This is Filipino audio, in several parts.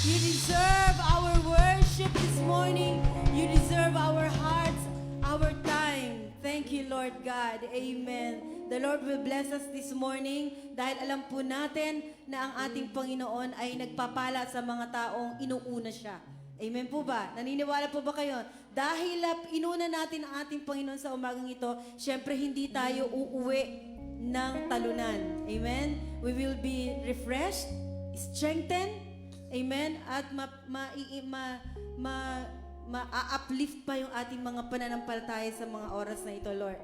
You deserve our worship this morning. You deserve our hearts, our time. Thank you, Lord God. Amen. The Lord will bless us this morning dahil alam po natin na ang ating Panginoon ay nagpapala sa mga taong inuuna siya. Amen po ba? Naniniwala po ba kayo? Dahil inuna natin ang ating Panginoon sa umagang ito, syempre hindi tayo uuwi ng talunan. Amen? We will be refreshed, strengthened, amen? At ma-uplift pa yung ating mga pananampalataya sa mga oras na ito, Lord.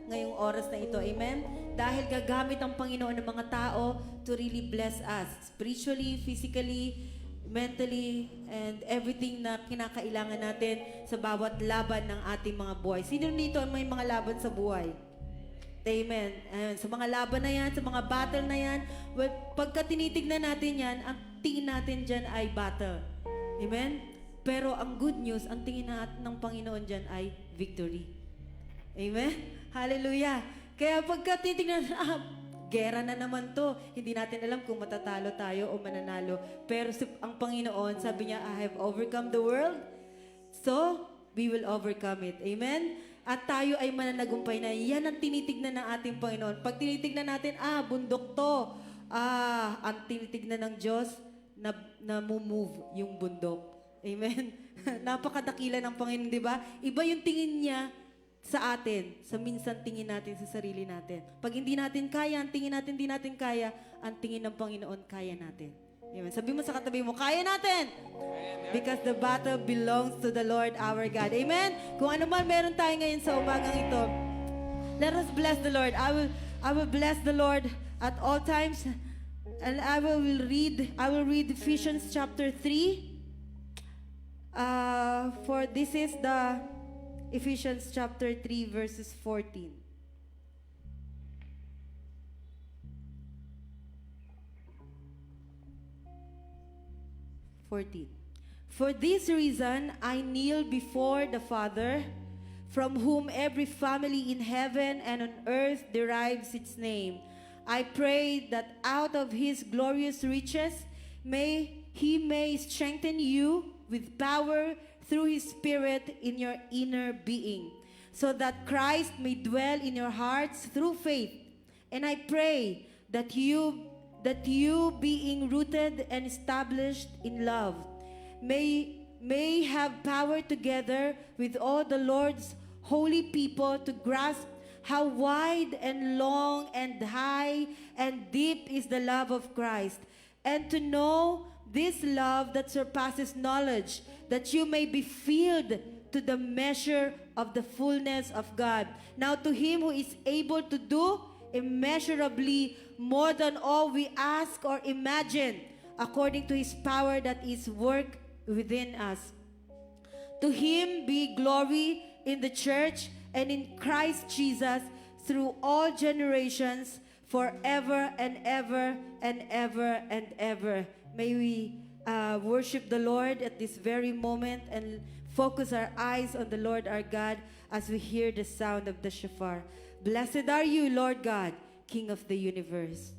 Ngayong oras na ito, amen? Dahil gagamit ang Panginoon ng mga tao to really bless us. Spiritually, physically, mentally, and everything na kinakailangan natin sa bawat laban ng ating mga buhay. Sino dito may mga laban sa buhay? Amen. Ayan, sa mga laban na yan, sa mga battle na yan, well, pagka tinitignan natin yan, ang tingin natin dyan ay battle. Amen? Pero ang good news, ang tingin natin ng Panginoon dyan ay victory. Amen? Hallelujah. Kaya pagka titignan, gera na naman to. Hindi natin alam kung matatalo tayo o mananalo. Pero ang Panginoon, sabi niya, I have overcome the world, so we will overcome it. Amen? At tayo ay mananagumpay na. Yan ang tinitignan ng ating Panginoon. Pag tinitignan natin, bundok to. Ang tinitignan ng Diyos, na move yung bundok. Amen? Napakadakila ng Panginoon, di ba? Iba yung tingin niya sa atin, sa minsan tingin natin sa sarili natin. Pag hindi natin kaya, ang tingin natin, hindi natin kaya, ang tingin ng Panginoon, kaya natin. Amen. Sabi mo sa katabi mo, kaya natin! Because the battle belongs to the Lord our God. Amen? Kung ano man meron tayo ngayon sa umagang ito, let us bless the Lord. I will bless the Lord at all times. And I will read Ephesians chapter 3. For this is the Ephesians chapter 3 verses 14. For this reason, I kneel before the Father, from whom every family in heaven and on earth derives its name. I pray that out of His glorious riches, He may strengthen you with power through His Spirit in your inner being, so that Christ may dwell in your hearts through faith. And I pray that you being rooted and established in love, may have power together with all the Lord's holy people to grasp how wide and long and high and deep is the love of Christ, and to know this love that surpasses knowledge, that you may be filled to the measure of the fullness of God. Now to Him who is able to do immeasurably more than all we ask or imagine, according to His power that is work within us. To Him be glory in the church and in Christ Jesus through all generations, forever and ever and ever and ever. May we worship the Lord at this very moment and focus our eyes on the Lord our God as we hear the sound of the shofar. Blessed are you, Lord God, King of the universe.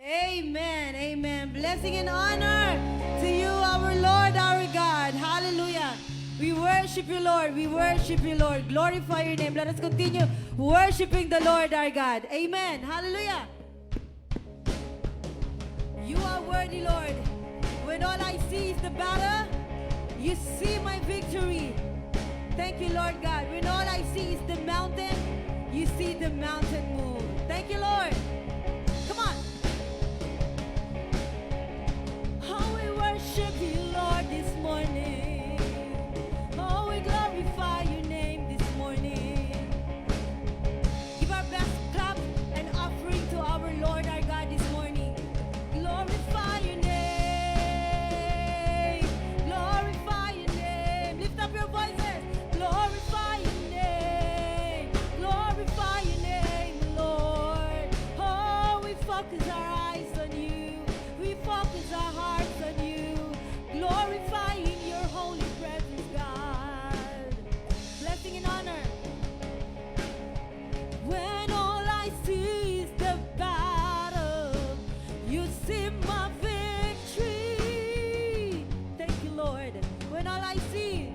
Amen. Amen. Blessing and honor to you, our Lord, our God. Hallelujah. We worship you, Lord. We worship you, Lord. Glorify your name. Let us continue worshiping the Lord, our God. Amen. Hallelujah. You are worthy, Lord. When all I see is the battle, you see my victory. Thank you, Lord God. When all I see is the mountain, you see the mountain move. Thank you, Lord. Come on. Worship you, Lord, this morning. Oh, we glorify your name this morning. Give our best clap and offering to our Lord, our God, this morning. Glorify your name. Glorify your name. Lift up your voices. when all I see,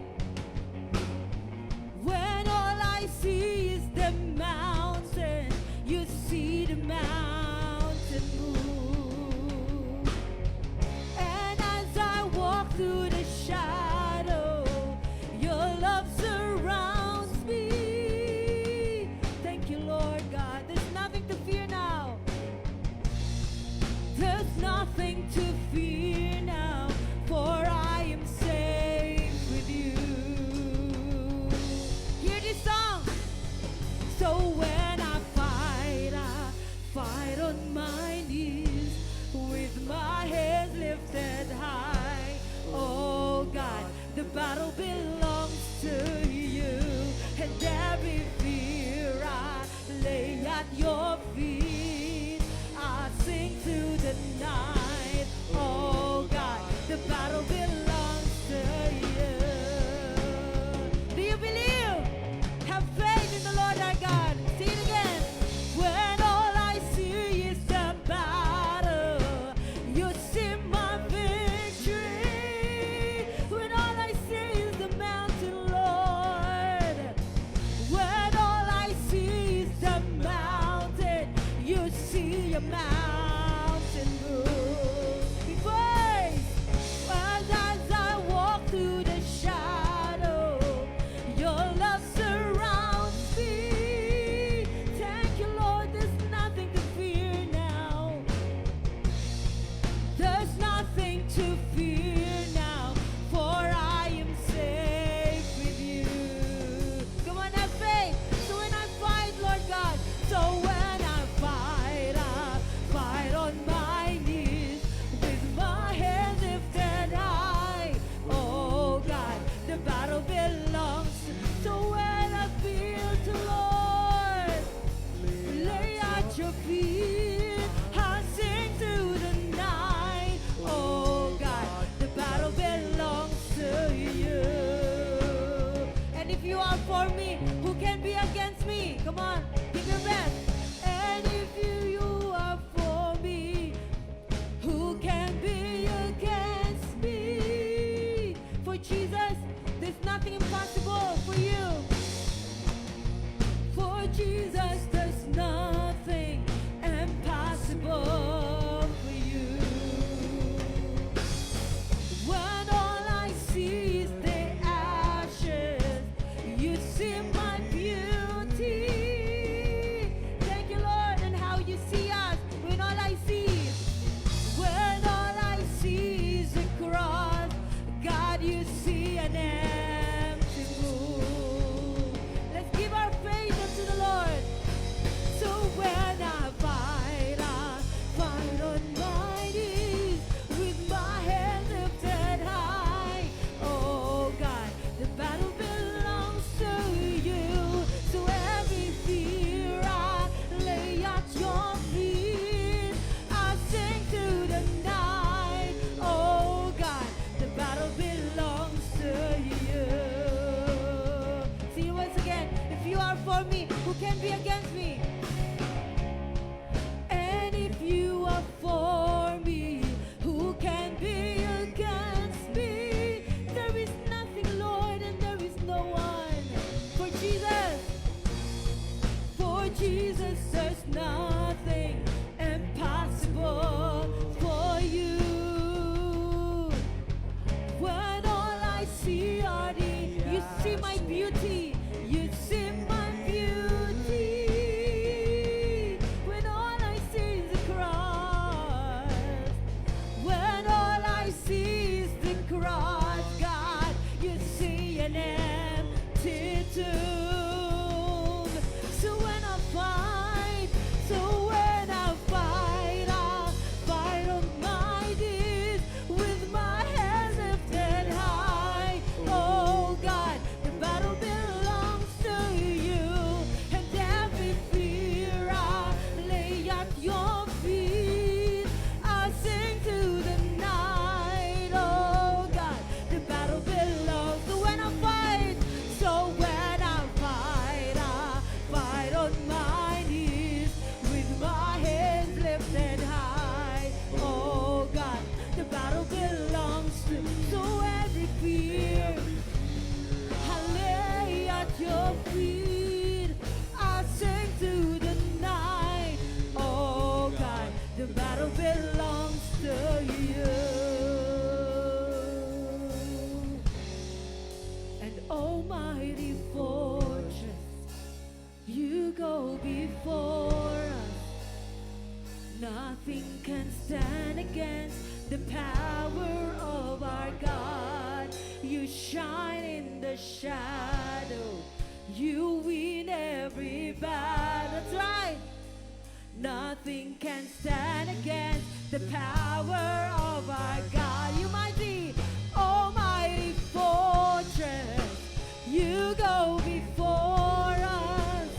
when all I see is the mountain, you see the mountain move. And as I walk through the shadow, your love surrounds me. Thank you, Lord God. There's nothing to fear now. There's nothing to fear now, for I am safe with you. Hear this song. So when I fight on my knees with my head lifted high. Oh God, the battle belongs to you, and every fear I lay at your feet. I sing through the night. Oh God, the battle belongs to you. Do you believe? Have faith in the Lord our God. Sing it again. When all I see is the battle, you see my victory. When all I see is the mountain, Lord. When all I see is the mountain, you see a mountain move. Before, as I walk through the shadow, your love surrounds me. Thank you, Lord, there's nothing to fear now. There's nothing to fear now, for I am safe with you. Come on, have faith. So when I fight, Lord God, so when I fight on my knees with my head lifted high. Oh God, the battle belongs. So when I feel to Lord, lay at your feet, I sing through the night. Oh God, the battle belongs to you. And if you are for me, who can be against me? Come on, give your best. And if you are for me, who can be against me? For Jesus, there's nothing impossible for you. For Jesus, there's nothing impossible for you. When all I see is the ashes, you see my beauty. Thank you, Lord, and how you see us. When all I see, when all I see is the cross, God, you see an empty tomb. Let's give our faith unto the Lord. So when I fight on my knees with my head lifted high. Oh God, the battle belongs to you. So every fear I lay at your feet. I sing through the night. Oh God, the battle belongs to you. See you once again. If you are for me, who can be against me? And if you are for me, who can be against me? There is nothing, Lord, and there is no one. For Jesus, there's nothing impossible for you. When all I see are you see my beauty, you see my beauty. When all I see is the cross, when all I see is the cross, God, you see an empty tomb. So when I fight, I fight on my knees with my hands lifted high. Oh God, the battle belongs Almighty fortress, you go before us. Nothing can stand against the power of our God. You shine in the shadow, you win every battle. That's right. Nothing can stand against the power of our God. You mighty, almighty fortress, you go before us.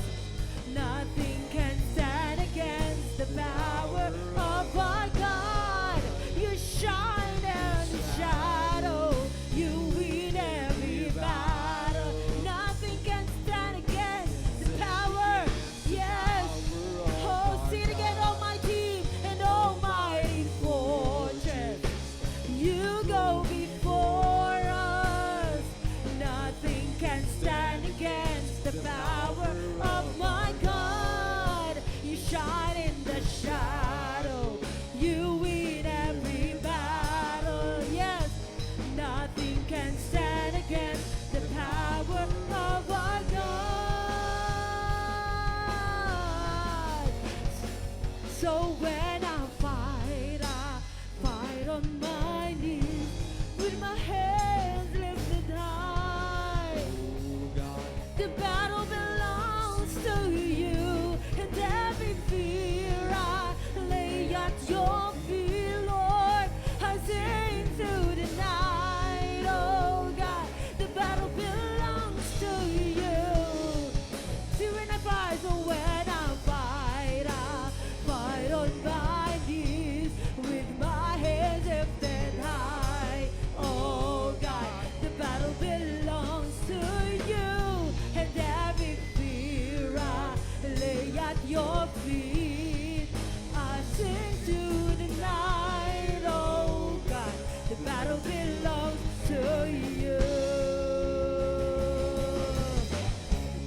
Nothing can stand against the power of our God. You shine in the shadow, you win every battle. Nothing can stand against the power. Yes. Oh, see it again, almighty and almighty fortress. You go before us. Nothing can stand against the power of my God. You shine in the shadow, you win every battle. Yes, nothing can stand against the power of our God. So when I fight on my knees with my hands lifted high. The battle belongs to you, and every fear I lay at your feet, Lord. I sing through the night, oh God. The battle belongs to you. See when I fight, so when I fight on my knees with my hands lifted high. Oh God, the battle belongs to you, and every fear I lay at your feet. I sing to the night, oh God, the battle belongs to you.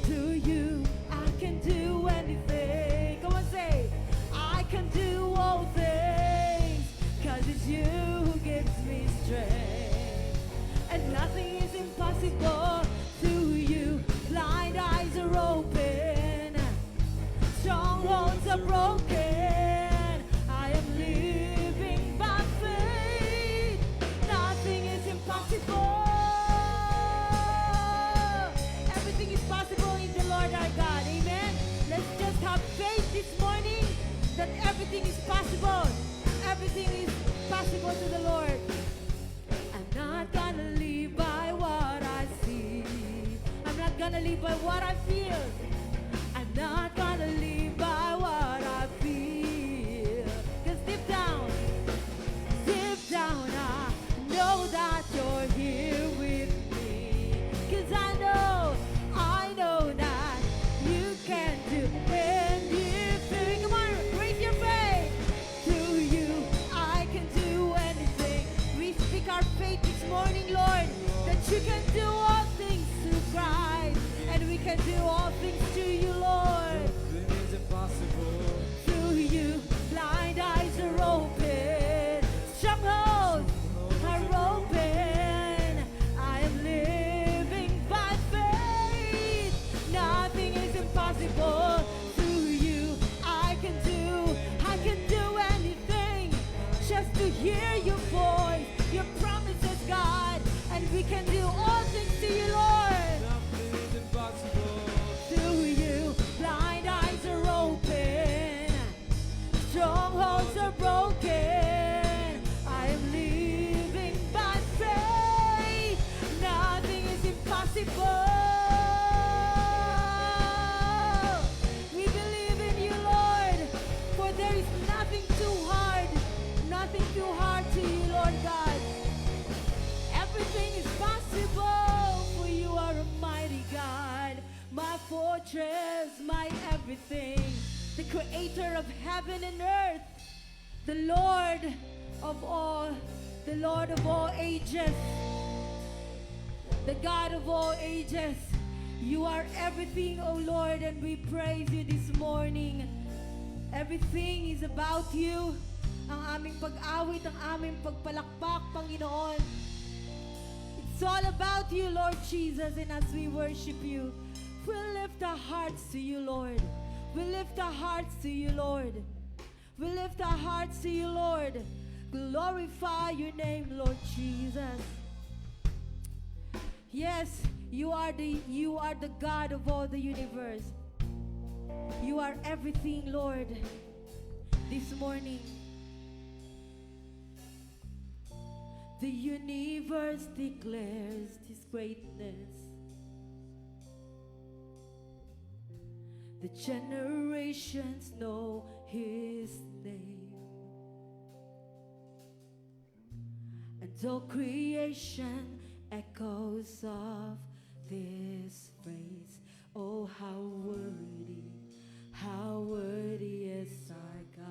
To you, I can do anything. Come on, say, I can do all things, 'cause it's you who gives me strength. And nothing is impossible to you. Blind eyes are open, strongholds are broken. I am living by faith. Nothing is impossible. Everything is possible in the Lord our God. Amen. Let's just have faith this morning that everything is possible. Everything is possible to the Lord. I'm not gonna live by what I see. I'm not gonna live by what I feel. I'm not gonna live by what I feel. 'Cause deep down, I know that you're here with me. 'Cause I know that you can do anything. Come on, raise your faith. Through you, I can do anything. We speak our faith this morning, Lord, that you can do all things through Christ, and we can do all things to you, Lord. Nothing is impossible. Through you, blind eyes are open, strongholds are open. I am living by faith. Nothing is impossible. Through you, I can do anything. Just to hear your voice, your promises, God, and we can do all things to you, Lord. Nothing is impossible. Through you, blind eyes are open, strongholds are broken. I am living by faith. Nothing is impossible. We believe in you, Lord, for there is nothing too hard to you, Lord God. Everything is possible, for you are a mighty God, my fortress, my everything, the creator of heaven and earth, the Lord of all ages, the God of all ages. You are everything, O Lord, and we praise you this morning. Everything is about you. Ang aming pag-awit, ang aming pagpalakpak, Panginoon. It's It's all about you, Lord Jesus, and as we worship you, we lift our hearts to you, Lord. We lift our hearts to you, Lord. We lift our hearts to you, Lord. Glorify your name, Lord Jesus. Yes, you are the God of all the universe. You are everything, Lord. This morning, the universe declares His greatness. The generations know His name, and all creation echoes of this phrase. Oh, how worthy is our God.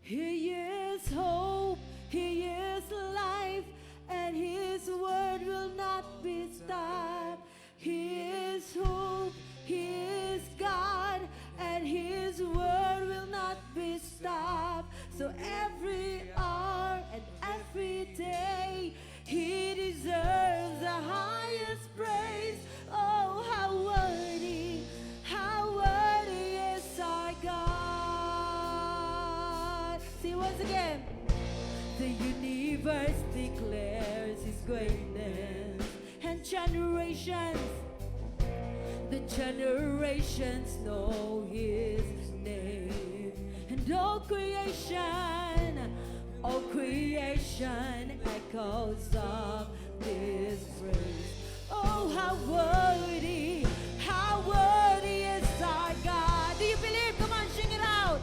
He is hope, He is life, and His word will not be stopped. He is hope, He is God, and His word will not be stopped. So every hour and every day, He deserves the highest praise. Oh, how worthy is our God. See once again. The universe declares His greatness, and the generations know His name, and all creation echoes of His praise. Oh, how worthy is our God. Do you believe? Come on, sing it out.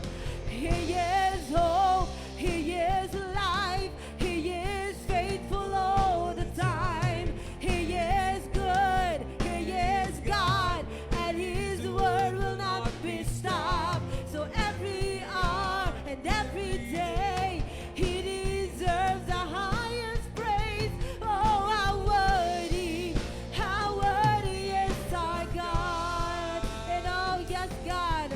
He is hope, He is life, He is faithful all the time. He is good, He is God, and His word will not be stopped. So every hour and every day, He deserves the highest praise. Oh, how worthy is our God. And oh, yes, God,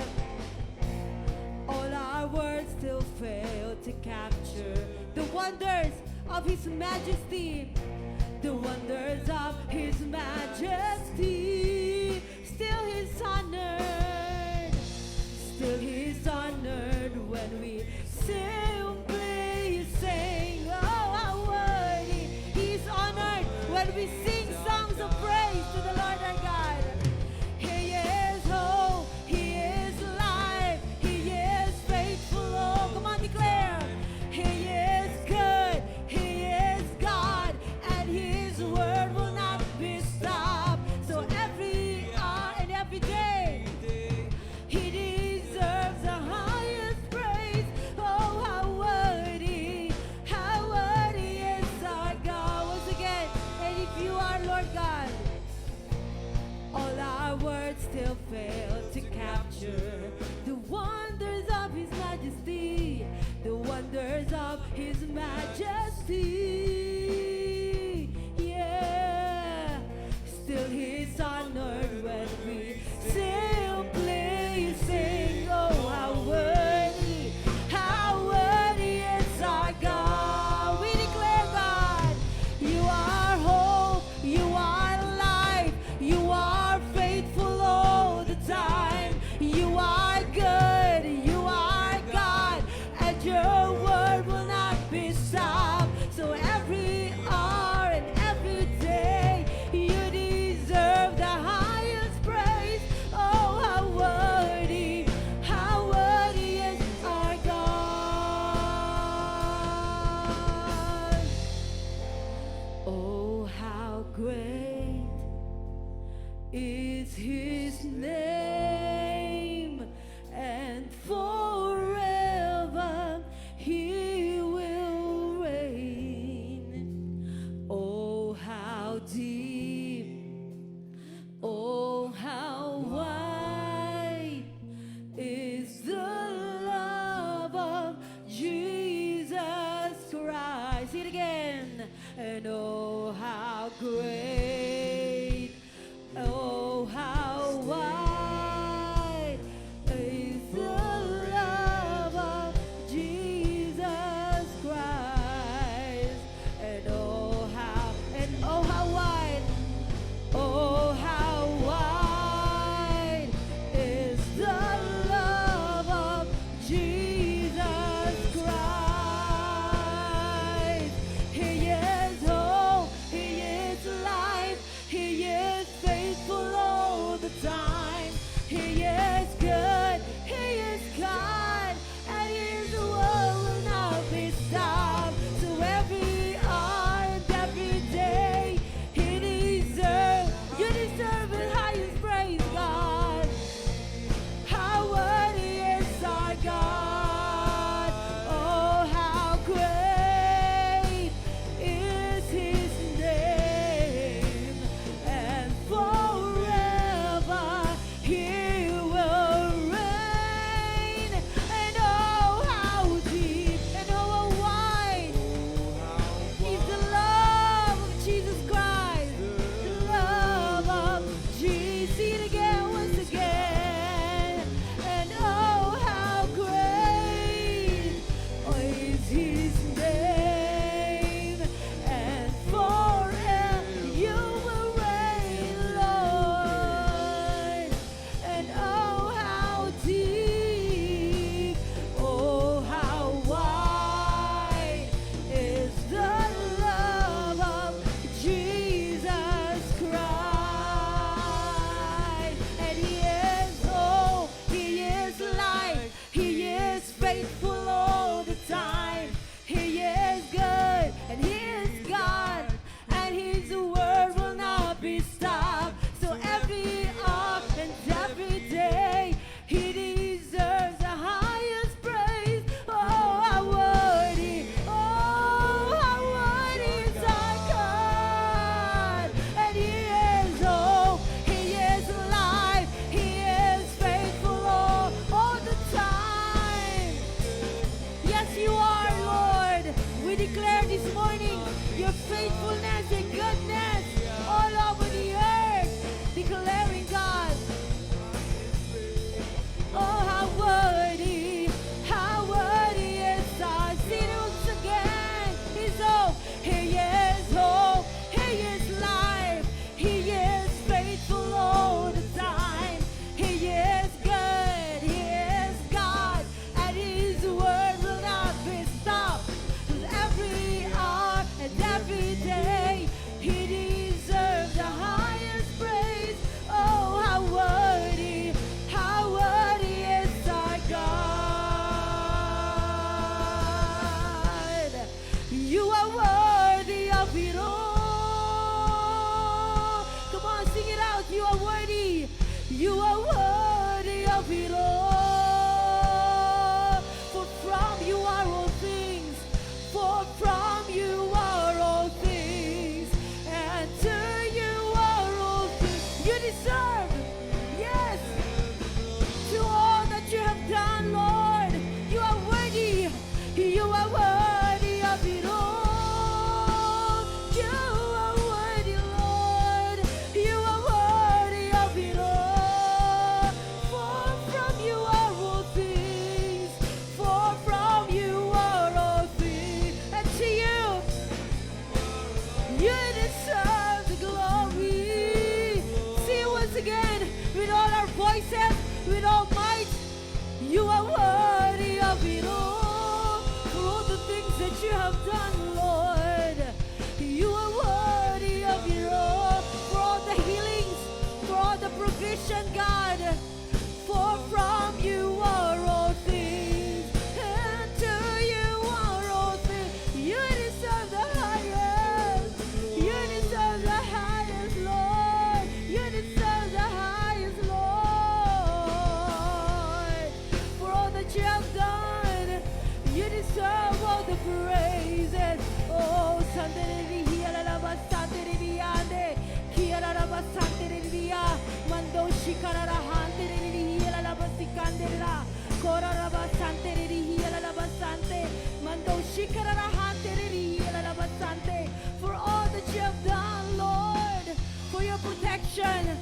all our words still fail to capture the wonders of His majesty, the wonders of His majesty. Still He's honored when we simply sing. Oh, how worthy! He's honored when we sing songs of praise to the Lord our God. He is hope, He is life, He is faithful. Oh, come on, declare. He is good, He is God, and His word will not be stopped. So every hour and every day, He deserves the highest praise. Oh, how worthy is our God. Once again, and if you are Lord God, all our words still fail to capture the wonders of His majesty, the wonders of His majesty. Yeah, still He's honored when we simply sing. Oh, how worthy is our God. We declare, God, you are hope, you are life, you are faithful all the time. You are good, you are God, and your word will not be stopped. So every hour and every day, you deserve the highest praise. Oh, how worthy is our God. Oh, how great is His name, and forever He will reign. Oh, how deep, oh, how wide is the love of Jesus Christ. See it again. And oh, how great, oh, how wide is the love of Jesus Christ. And oh, it all. For from you are all things. For from you are all things. And to you are all things. You deserve, yes, to all that you have done, Lord. You are worthy. You are worthy of it all. You are worthy, Lord. You are worthy of it all. For from you are all things. For from you are all things. And to you, you deserve the glory. See once again, with all our voices, with all might, you are worthy of it all. For all the things that you have done, Lord, you are worthy of it all. For all the healings, for all the provision, God, for from you are all things, and to you are all things. You deserve the highest. You deserve the highest, Lord. You deserve the highest, Lord. For all that you have done, you deserve all the praises. Oh, Sante Mando Shikarara Hante Hiela Labasikandera Koraraba Sante Hiela Labasante Mando Shikarara Hante Hiela Labasante. For all that you have done, Lord, for your protection,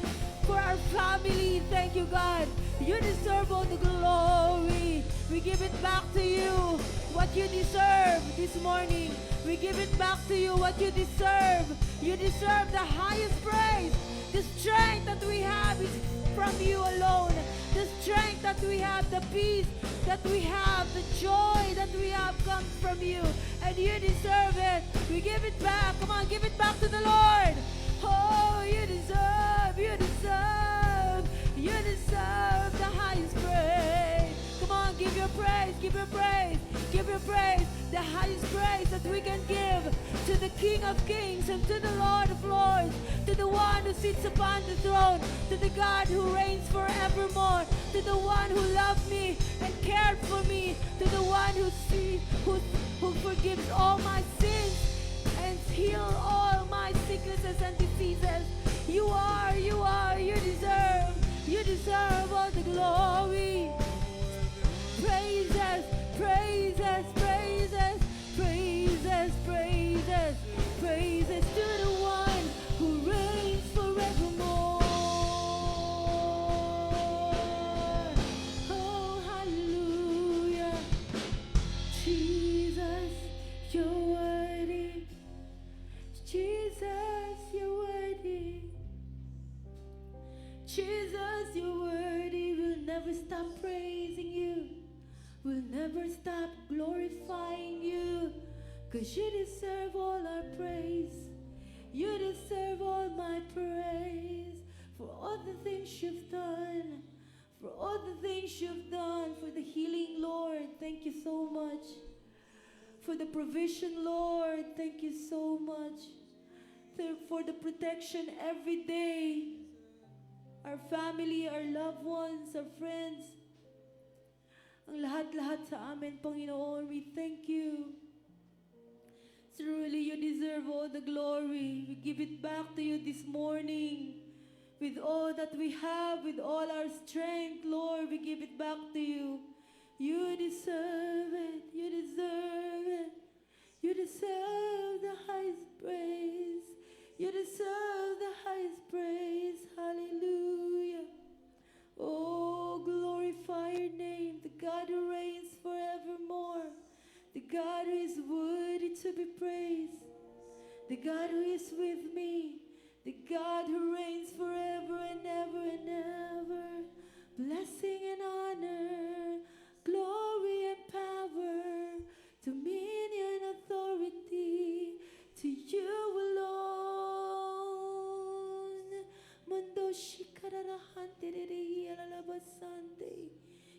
for our family, thank you, God. You deserve all the glory. We give it back to you what you deserve this morning. We give it back to you what you deserve. You deserve the highest praise. The strength that we have is from you alone. The strength that we have, the peace that we have, the joy that we have comes from you. And you deserve it. We give it back. Come on, give it back to the Lord. Oh, you deserve, you deserve, you deserve the highest praise. Come on, give your praise, give your praise, give your praise. The highest praise that we can give to the King of Kings and to the Lord of Lords, to the one who sits upon the throne, to the God who reigns forevermore, to the one who loved me and cared for me, to the one who forgives all my sins and heal all my sicknesses and diseases. You deserve all the glory. Praises, praises, praises, praises, praises, praises to the one who reigns forevermore. Oh, hallelujah. Jesus, you're worthy. Jesus, you're worthy. Jesus, you're worthy. We'll never stop praising you. We'll never stop glorifying you. 'Cause you deserve all our praise. You deserve all my praise. For all the things you've done. For all the things you've done. For the healing, Lord. Thank you so much. For the provision, Lord. Thank you so much. For the protection every day. Our family, our loved ones, our friends. Ang lahat-lahat sa amin, Panginoon, we thank you. Truly, you deserve all the glory. We give it back to you this morning. With all that we have, with all our strength, Lord, we give it back to you. You deserve it. You deserve it. You deserve the highest praise. You deserve the highest praise. Hallelujah. Oh, glorify your name, the God who reigns forevermore, the God who is worthy to be praised, the God who is with me, the God who reigns forever and ever and ever. Blessing and honor, glory and power, dominion, authority, to you alone. Mando shikararahante alalabasante,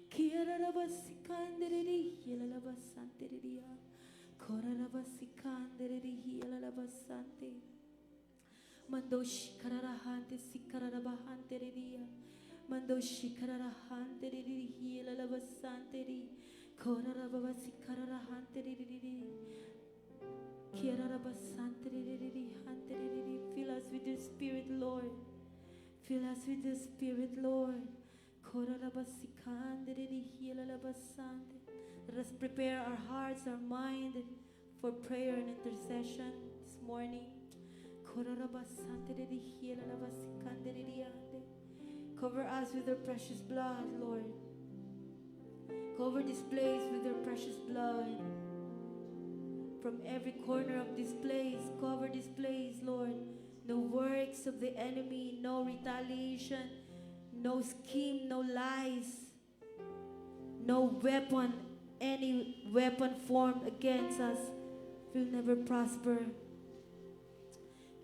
kiararabasikande alalabasante korarabasikande alalabasante. Mando shikararahante sikararabahante Mando shikararahanteri hilalabasanteri. Korarababasikararahanteri. Kiararabasanteri hanteri. Fill us with your spirit, Lord. Fill us with your spirit, Lord. Korarabasikandereri hilalabasante. Let us prepare our hearts, our mind for prayer and intercession this morning. Korarabasanteri hilalabasikandereri ande. Cover us with your precious blood, Lord. Cover this place with your precious blood. From every corner of this place, cover this place, Lord. No works of the enemy, no retaliation, no scheme, no lies, no weapon, any weapon formed against us will never prosper.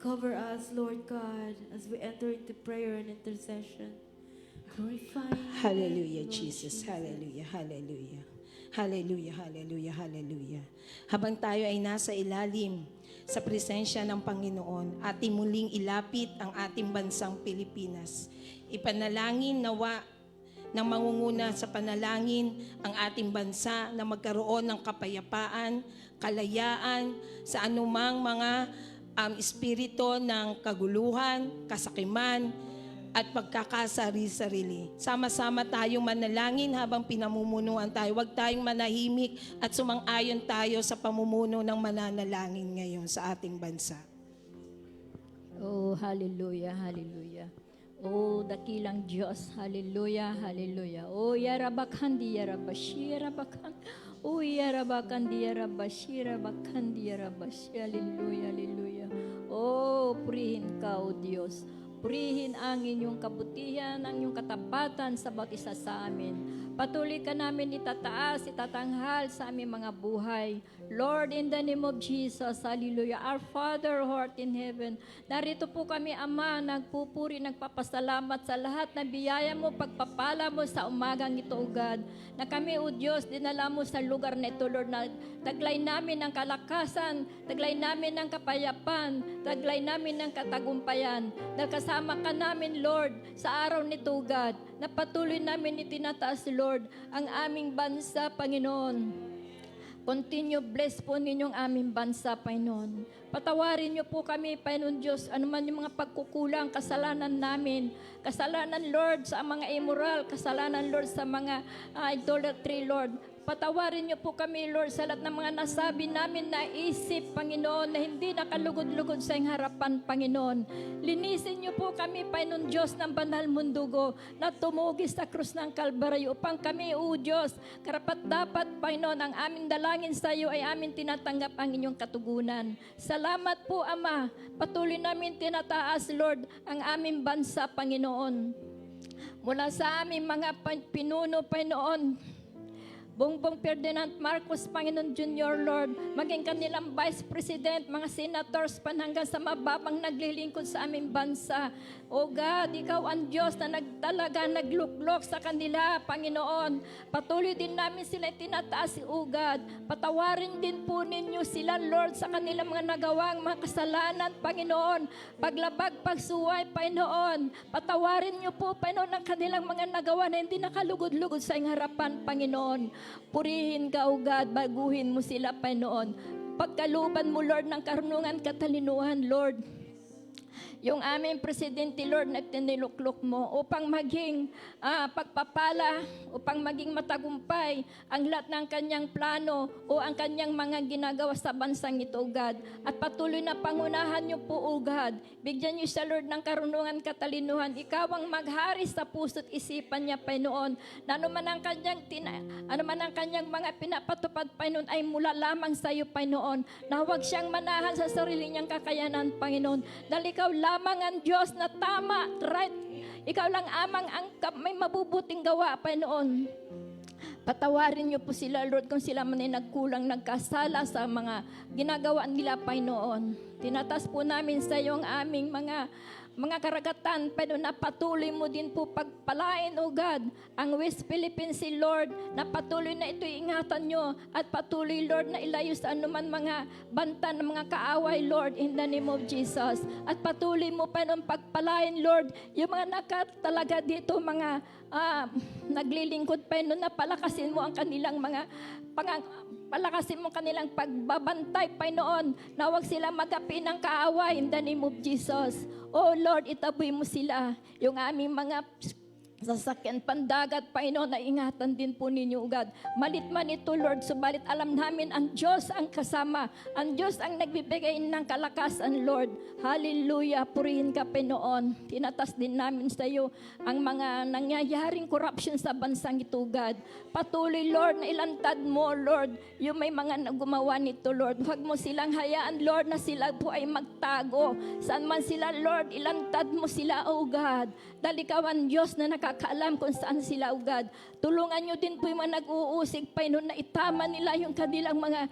Cover us, Lord God, as we enter into prayer and intercession. Glorify your name, Hallelujah, Lord Jesus. Hallelujah, hallelujah. Hallelujah, hallelujah, hallelujah. Habang tayo ay nasa ilalim sa presensya ng Panginoon, ating muling ilapit ang ating bansang Pilipinas. Ipanalangin nawa ng mangunguna sa panalangin ang ating bansa na magkaroon ng kapayapaan, kalayaan sa anumang mga espiritu ng kaguluhan, kasakiman, at pagkakasari-sarili. Sama-sama tayong manalangin habang pinamumunuan tayo. Huwag tayong manahimik at sumang-ayon tayo sa pamumuno ng mananalangin ngayon sa ating bansa. Oh, hallelujah, hallelujah. Oh, dakilang Diyos, hallelujah, hallelujah. Oh, yarabakandi, yarabashi, yarabakan. Oh, yarabakandi, yarabashi, yarabakandi, yarabashi, hallelujah, hallelujah. Oh, purihin ka, oh Diyos. Purihin ang inyong kabutihan, ang inyong katapatan sa bawat isa sa amin. Patuloy ka namin itataas, itatanghal sa aming mga buhay. Lord, in the name of Jesus, hallelujah. Our Father who art in heaven, narito po kami, Ama, nagpupuri, nagpapasalamat sa lahat na biyaya mo, pagpapala mo sa umagang ito, O God, na kami, O Diyos, dinala mo sa lugar na ito, Lord, na taglay namin ng kalakasan, taglay namin ng kapayapan, taglay namin ng katagumpayan. Dahil kasama ka namin, Lord, sa araw nito, O God, na patuloy namin itinataas, Lord, ang aming bansa, Panginoon. Continue bless po ninyong aming bansa, Panginoon. Patawarin niyo po kami, Panginoon Diyos, anuman yung mga pagkukulang, kasalanan namin. Kasalanan, Lord, sa mga immoral. Kasalanan, Lord, sa mga idolatry, Lord. Patawarin niyo po kami, Lord, sa lahat ng mga nasabi namin na isip, Panginoon, na hindi nakalugod-lugod sa iyong harapan, Panginoon. Linisin niyo po kami, Panginoon Diyos, ng banal mundugo na tumugis sa krus ng Kalbaryo upang kami, O Diyos, karapat-dapat, Panginoon, ang aming dalangin sa iyo ay aming tinatanggap ang inyong katugunan. Salamat po, Ama. Patuloy namin tinataas, Lord, ang aming bansa, Panginoon. Mula sa aming mga pinuno, Panginoon, Bongbong Ferdinand Marcos, Panginoon Jr., Lord, maging kanilang Vice President, mga senators, hanggang sa mababang naglilingkod sa aming bansa. O God, Ikaw ang Diyos na nagluklok sa kanila, Panginoon. Patuloy din namin sila tinataas, O God. Patawarin din po ninyo sila, Lord, sa kanilang mga nagawang mga kasalanan, Panginoon. Paglabag, pagsuway, Panginoon. Patawarin niyo po, Panginoon, ang kanilang mga nagawa na hindi nakalugod-lugod sa iyong harapan, Panginoon. Purihin ka, O God, baguhin mo sila, Panginoon. Pagkaluban mo, Lord, ng karunungan, katalinuhan, Lord. Yung aming presidente, Lord, na tiniluklok mo upang maging pagpapala, upang maging matagumpay ang lahat ng kanyang plano o ang kanyang mga ginagawa sa bansang ito, O God. At patuloy na pangunahan niyo po, O God. Bigyan niyo siya, Lord, ng karunungan, katalinuhan. Ikaw ang maghari sa puso't isipan niya, Panginoon. Na anuman ang kanyang mga pinapatupad, Panginoon, ay mula lamang sa iyo, Panginoon. Na huwag siyang manahan sa sarili niyang kakayanan, Panginoon. Dahil ikaw lamang ang Diyos na tama, right? Ikaw lang amang ang may mabubuting gawa, Panginoon. Patawarin niyo po sila, Lord, kung sila man ay nagkulang, nagkasala sa mga ginagawa nila, Panginoon. Tinatas po namin sa iyo ang aming mga karagatan, pero na patuloy mo din po pagpalain, O God, ang West Philippines Sea, Lord, na patuloy na ito ingatan nyo, at patuloy, Lord, na ilayo sa anuman mga banta ng mga kaaway, Lord, in the name of Jesus. At patuloy mo pa ng pagpalain, Lord, yung mga nakatalaga dito, mga naglilingkod pa yun, na palakasin mo ang kanilang mga palakasin mo kanilang pagbabantay, Panginoon, na huwag sila magapi ng kaaway in the name of Jesus. Oh Lord, itaboy mo sila, yung aming mga sasakyan pandagat, Panginoon, na ingatan din po ninyo, God. Malit man ito, Lord, subalit alam namin ang Diyos ang kasama, ang Diyos ang nagbibigay ng kalakasan, Lord. Hallelujah, purihin ka, Panginoon. Tinatas din namin sa iyo ang mga nangyayaring corruption sa bansang ito, God. Patuloy, Lord, na ilantad mo, Lord, yung may mga gumawa nito, Lord. Huwag mo silang hayaan, Lord, na sila po ay magtago. Saan man sila, Lord, ilantad mo sila, oh God. Dahil ikaw ang Diyos na nakakaalam kung saan sila, oh God. Tulungan nyo din po yung mga nag-uusig, Panginoon, na itama nila yung kanilang mga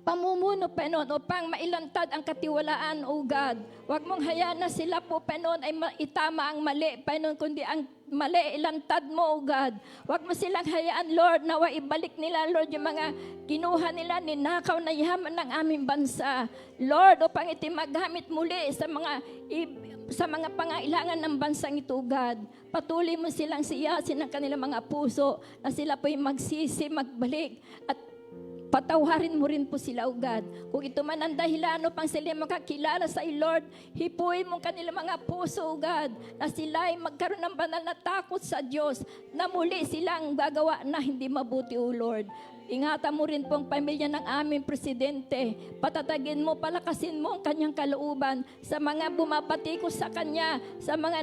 pamumuno, Panginoon, upang mailantad ang katiwalaan, O God. Huwag mong hayaan na sila po, Panginoon, ay itama ang mali, Panginoon, kundi ang mali, ilantad mo, O God. Huwag mo silang hayaan, Lord, na ibalik nila, Lord, yung mga kinuha nila, ninakaw na yaman ng aming bansa. Lord, upang iti magamit muli sa mga pangailangan ng bansang ito, God. Patuloy mo silang siyasin ng kanilang mga puso, na sila po'y magsisi, magbalik, at patawarin mo rin po sila, O God. Kung ito man ang dahilan upang sila makakilala sa iyo, Lord, hipuin mo kanilang mga puso, O God, na sila ay magkaroon ng banal na takot sa Diyos, na muli silang gagawa na hindi mabuti, O Lord. Ingatan mo rin po ang pamilya ng aming presidente. Patatagin mo, palakasin mo ang kanyang kalooban sa mga bumabatikos sa kanya, sa mga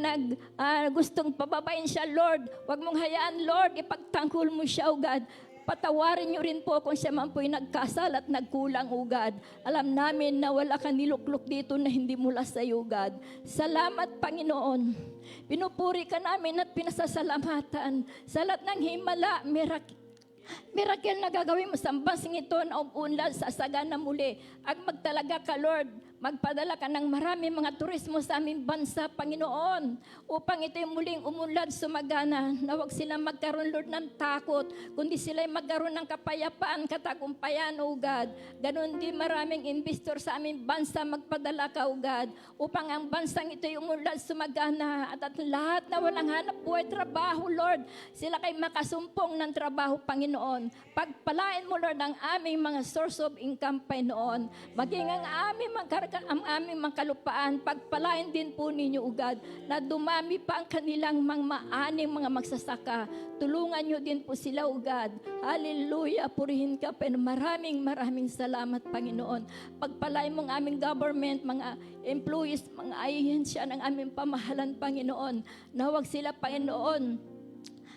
gustong pababain siya, Lord. Huwag mong hayaan, Lord, ipagtanggol mo siya, O God. Patawarin niyo rin po kung siya man po'y nagkasal at nagkulang, O God. Alam namin na wala kang niluklok dito na hindi mula sa iyo, God. Salamat, Panginoon. Pinupuri ka namin at pinasasalamatan. Sa lahat ng himala, miracle na gagawin mo sa bansang ito na umunlad sa sagana muli. At magtalaga ka, Lord, magpadala ka ng marami mga turismo sa aming bansa, Panginoon, upang ito'y muling umunlad sumagana, na huwag silang magkaroon, Lord, ng takot, kundi sila'y magkaroon ng kapayapaan, katagumpayan, O God. Ganon din maraming investor sa aming bansa, magpadala ka, O God, upang ang bansang ito'y umunlad sumagana, at lahat na walang hanap buhay trabaho, Lord, sila kay makasumpong ng trabaho, Panginoon. Pagpalain mo, Lord, ang aming mga source of income, Panginoon. Maging ang aming mga kalupaan, pagpalain din po ninyo, O God, na dumami pa ang kanilang mga maaning mga magsasaka. Tulungan nyo din po sila, O God. Hallelujah, purihin ka, Panginoon. Maraming salamat, Panginoon. Pagpalain mo ang aming government, mga employees, mga ahensya ng aming pamahalan, Panginoon, na huwag sila, Panginoon,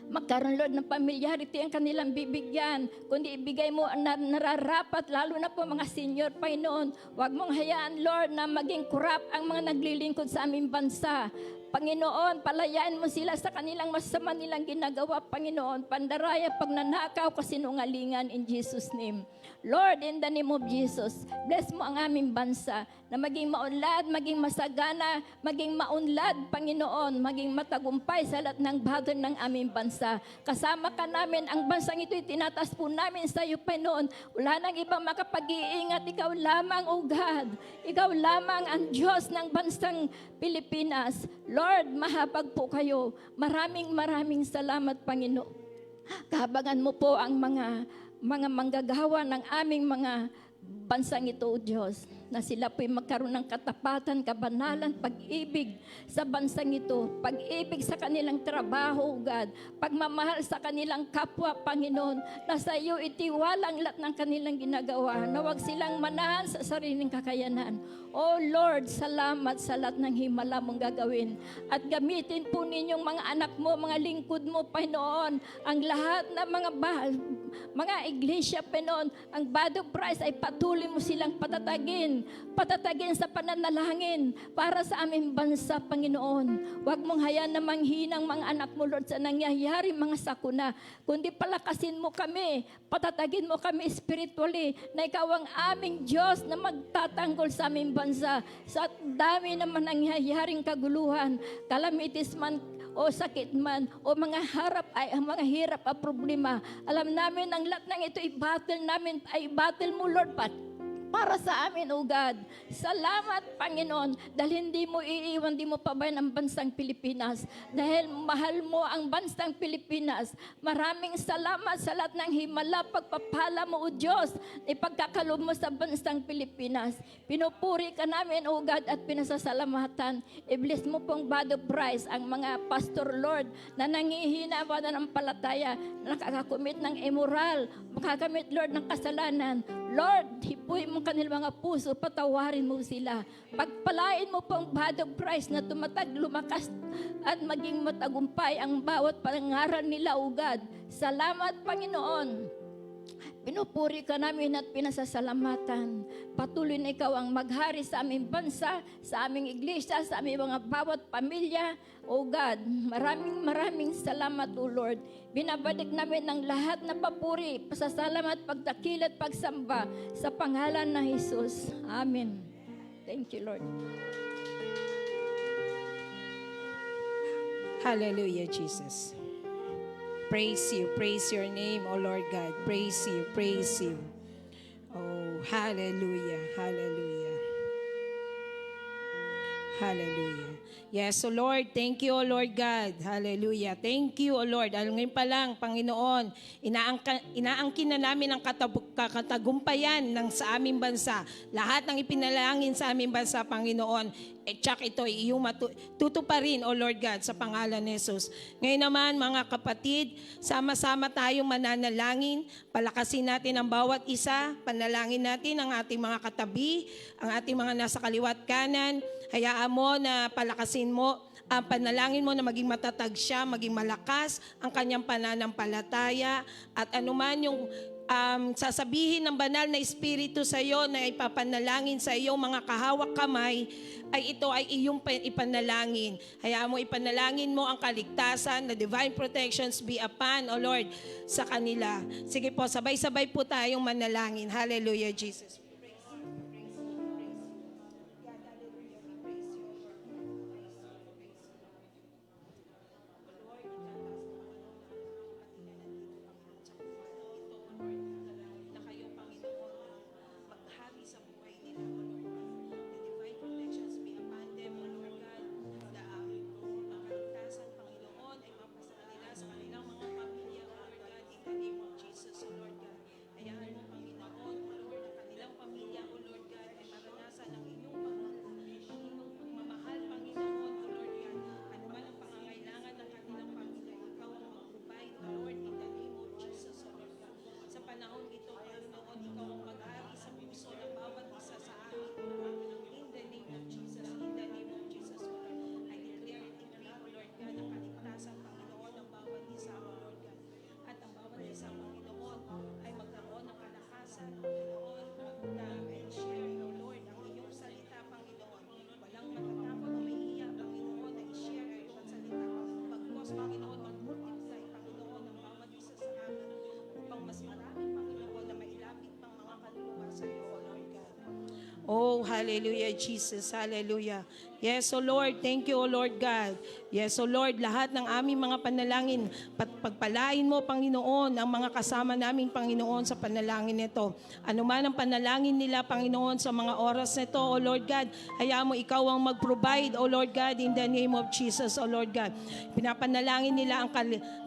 magkaroon, Lord, ng familiarity ang kanilang bibigyan, kundi ibigay mo na nararapat, lalo na po mga senior, Panginoon. Huwag mong hayaan, Lord, na maging corrupt ang mga naglilingkod sa aming bansa. Panginoon, palayain mo sila sa kanilang masama nilang ginagawa, Panginoon. Pandaraya, pagnanakaw, kasinungalingan, in Jesus' name. Lord, in the name of Jesus, bless mo ang aming bansa na maging maunlad, maging masagana, maging maunlad, Panginoon, maging matagumpay sa lahat ng bagay ng aming bansa. Kasama ka namin, ang bansang ito'y tinatas po namin sa iyo, Panginoon. Wala nang ibang makapag-iingat, ikaw lamang, O God. Ikaw lamang ang Diyos ng bansang Pilipinas. Lord, mahabag po kayo. Maraming salamat, Panginoon. Kahabagan mo po ang mga manggagawa ng aming mga bansang ito, O Diyos, na sila po'y magkaroon ng katapatan, kabanalan, pag-ibig sa bansang ito, pag-ibig sa kanilang trabaho, O God, pagmamahal sa kanilang kapwa, Panginoon, na sa iyo itiwalang lahat ng kanilang ginagawa, na huwag silang manahan sa sariling kakayanan. Oh Lord, salamat sa lahat ng himala mong gagawin. At gamitin po ninyong mga anak mo, mga lingkod mo, Panginoon, ang lahat ng mga mga iglesia, Panginoon, ang body of Christ ay patuloy mo silang patatagin sa pananalangin para sa aming bansa, Panginoon. Huwag mong hayaan na manghinang mga anak mo, Lord, sa nangyayari mga sakuna, kundi palakasin mo kami, patatagin mo kami spiritually, na ikaw ang aming Diyos na magtatanggol sa aming bansa. Sa dami naman nangyayaring kaguluhan, calamities man, o sakit man, o mga hirap at problema. Alam namin ang lahat ng ito ay battle mo, Lord, para sa amin, O God. Salamat, Panginoon, dahil hindi mo iiwan, hindi mo pabayan ang bansang Pilipinas. Dahil mahal mo ang bansang Pilipinas. Maraming salamat sa lahat ng himala, pagpapala mo, O Diyos, ipagkakaloob mo sa bansang Pilipinas. Pinupuri ka namin, O God, at pinasasalamatan. I-bless mo pong body of Christ, ang mga pastor, Lord, na nangihina pa ng palataya, nakakakumit ng immoral, makakamit, Lord, ng kasalanan. Lord, hipuin mo kanilang mga puso, patawarin mo sila. Pagpalain mo po ang body of Christ na tumatag, lumakas at maging matagumpay ang bawat pangaral nila, O God. Salamat, Panginoon. Pinupuri ka namin at pinasasalamatan. Patuloy na ikaw ang maghari sa aming bansa, sa aming iglesia, sa aming mga bawat pamilya. O God, maraming salamat, O Lord. Binabalik namin ang lahat na papuri, pasasalamat, pagdakil at pagsamba sa pangalan ng Jesus. Amen. Thank you, Lord. Hallelujah, Jesus. Praise your name, O Lord God. Praise you. Oh, hallelujah, hallelujah. Hallelujah. Yes, O Lord, thank you, O Lord God. Hallelujah. Thank you, O Lord. Ngayon pa lang, Panginoon, inaangkin na namin ang katagumpayan ng sa aming bansa. Lahat ng ipinalangin sa aming bansa, Panginoon, tsak ito iyong tutuparin, O Lord God, sa pangalan ni Jesus. Ngayon naman, mga kapatid, sama-sama tayong mananalangin. Palakasin natin ang bawat isa. Panalangin natin ang ating mga katabi, ang ating mga nasa kaliwat kanan. Hayaan mo na palakasin mo, panalangin mo na maging matatag siya, maging malakas ang kanyang pananampalataya. At anuman yung sasabihin ng banal na Espiritu sa iyo na ipapanalangin sa iyo mga kahawak kamay, ay ito ay iyong ipanalangin. Hayaan mo ipanalangin mo ang kaligtasan, na divine protections be upon, O Lord, sa kanila. Sige po, sabay-sabay po tayong manalangin. Hallelujah, Jesus. Oh, hallelujah, Jesus. Hallelujah. Yes, O Lord. Thank you, O Lord God. Yes, O Lord, lahat ng aming mga panalangin, pagpalain mo, Panginoon, ang mga kasama naming Panginoon sa panalangin nito. Ano man ang panalangin nila, Panginoon, sa mga oras nito, O Lord God, hayaan mo ikaw ang mag-provide, O Lord God, in the name of Jesus, O Lord God. Pinapanalangin nila ang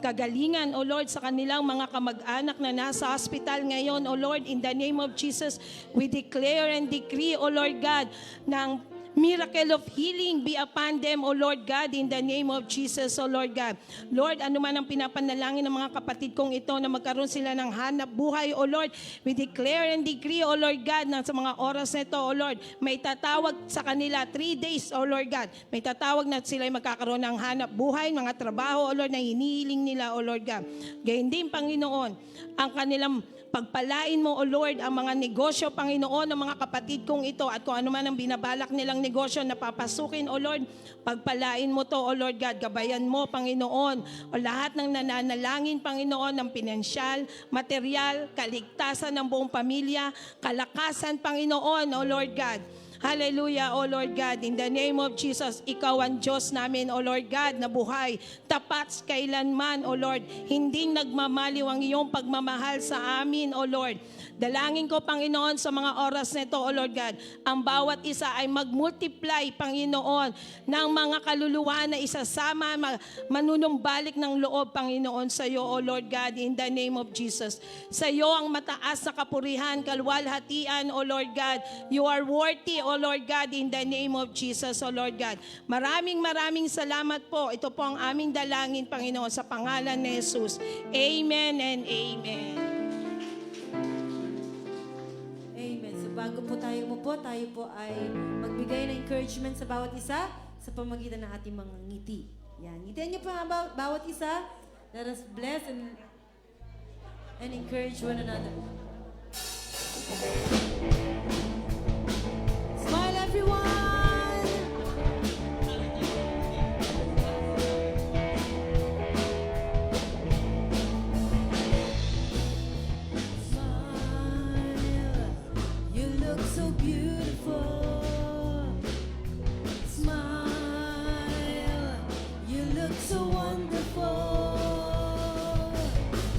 kagalingan, O Lord, sa kanilang mga kamag-anak na nasa hospital ngayon, O Lord, in the name of Jesus, we declare and decree, O Lord God, ng Miracle of healing be upon them, O Lord God, in the name of Jesus, O Lord God. Lord, ano man ang pinapanalangin ng mga kapatid kong ito na magkaroon sila ng hanap buhay, O Lord, we declare and decree, O Lord God, na sa mga oras na ito, O Lord, may tatawag sa kanila 3 days, O Lord God. May tatawag na sila ay magkakaroon ng hanap buhay, mga trabaho, O Lord, na hinihiling nila, O Lord God. Gayun din, Panginoon, ang kanilang pagpalain mo, O Lord, ang mga negosyo, Panginoon, ng mga kapatid kong ito at kung ano man ang binabalak nilang negosyo na papasukin, O Lord, pagpalain mo to, O Lord God, gabayan mo, Panginoon, o lahat ng nananalangin, Panginoon, ng pinansyal, material, kaligtasan ng buong pamilya, kalakasan, Panginoon, O Lord God. Hallelujah, O Lord God. In the name of Jesus, Ikaw ang Diyos namin, O Lord God, na buhay. Tapat kailanman, O Lord. Hindi nagmamaliw ang iyong pagmamahal sa amin, O Lord. Dalangin ko, Panginoon, sa mga oras na ito, O Lord God, ang bawat isa ay mag-multiply, Panginoon, ng mga kaluluwa na isasama, manunumbalik ng loob, Panginoon, sa iyo, O Lord God, in the name of Jesus. Sa iyo ang mataas na kapurihan, kalwalhatian, O Lord God. You are worthy, O Lord God, in the name of Jesus, O Lord God. Maraming salamat po. Ito po ang aming dalangin, Panginoon, sa pangalan ni Jesus. Amen and amen. Amen. So bago po tayo umupo, tayo po ay magbigay ng encouragement sa bawat isa sa pamagitan ng ating mga ngiti. Yan. Ngitian niyo po ang bawat isa. Let us bless and encourage one another. Smile, everyone! Smile, you look so beautiful. Smile, you look so wonderful.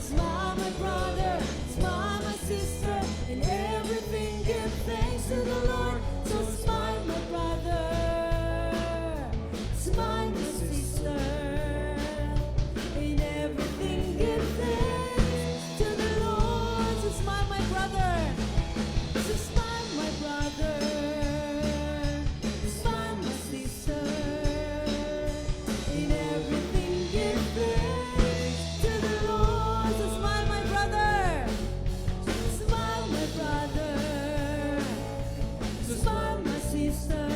Smile, my brother, smile, my sister, in everything give thanks to the Lord. So smile, my brother, smile, my sister, in everything give thanks to the Lord. So smile, my brother, so smile, my brother, smile, my sister, in everything give thanks to the Lord. So smile, my brother, smile, my brother, smile, my sister,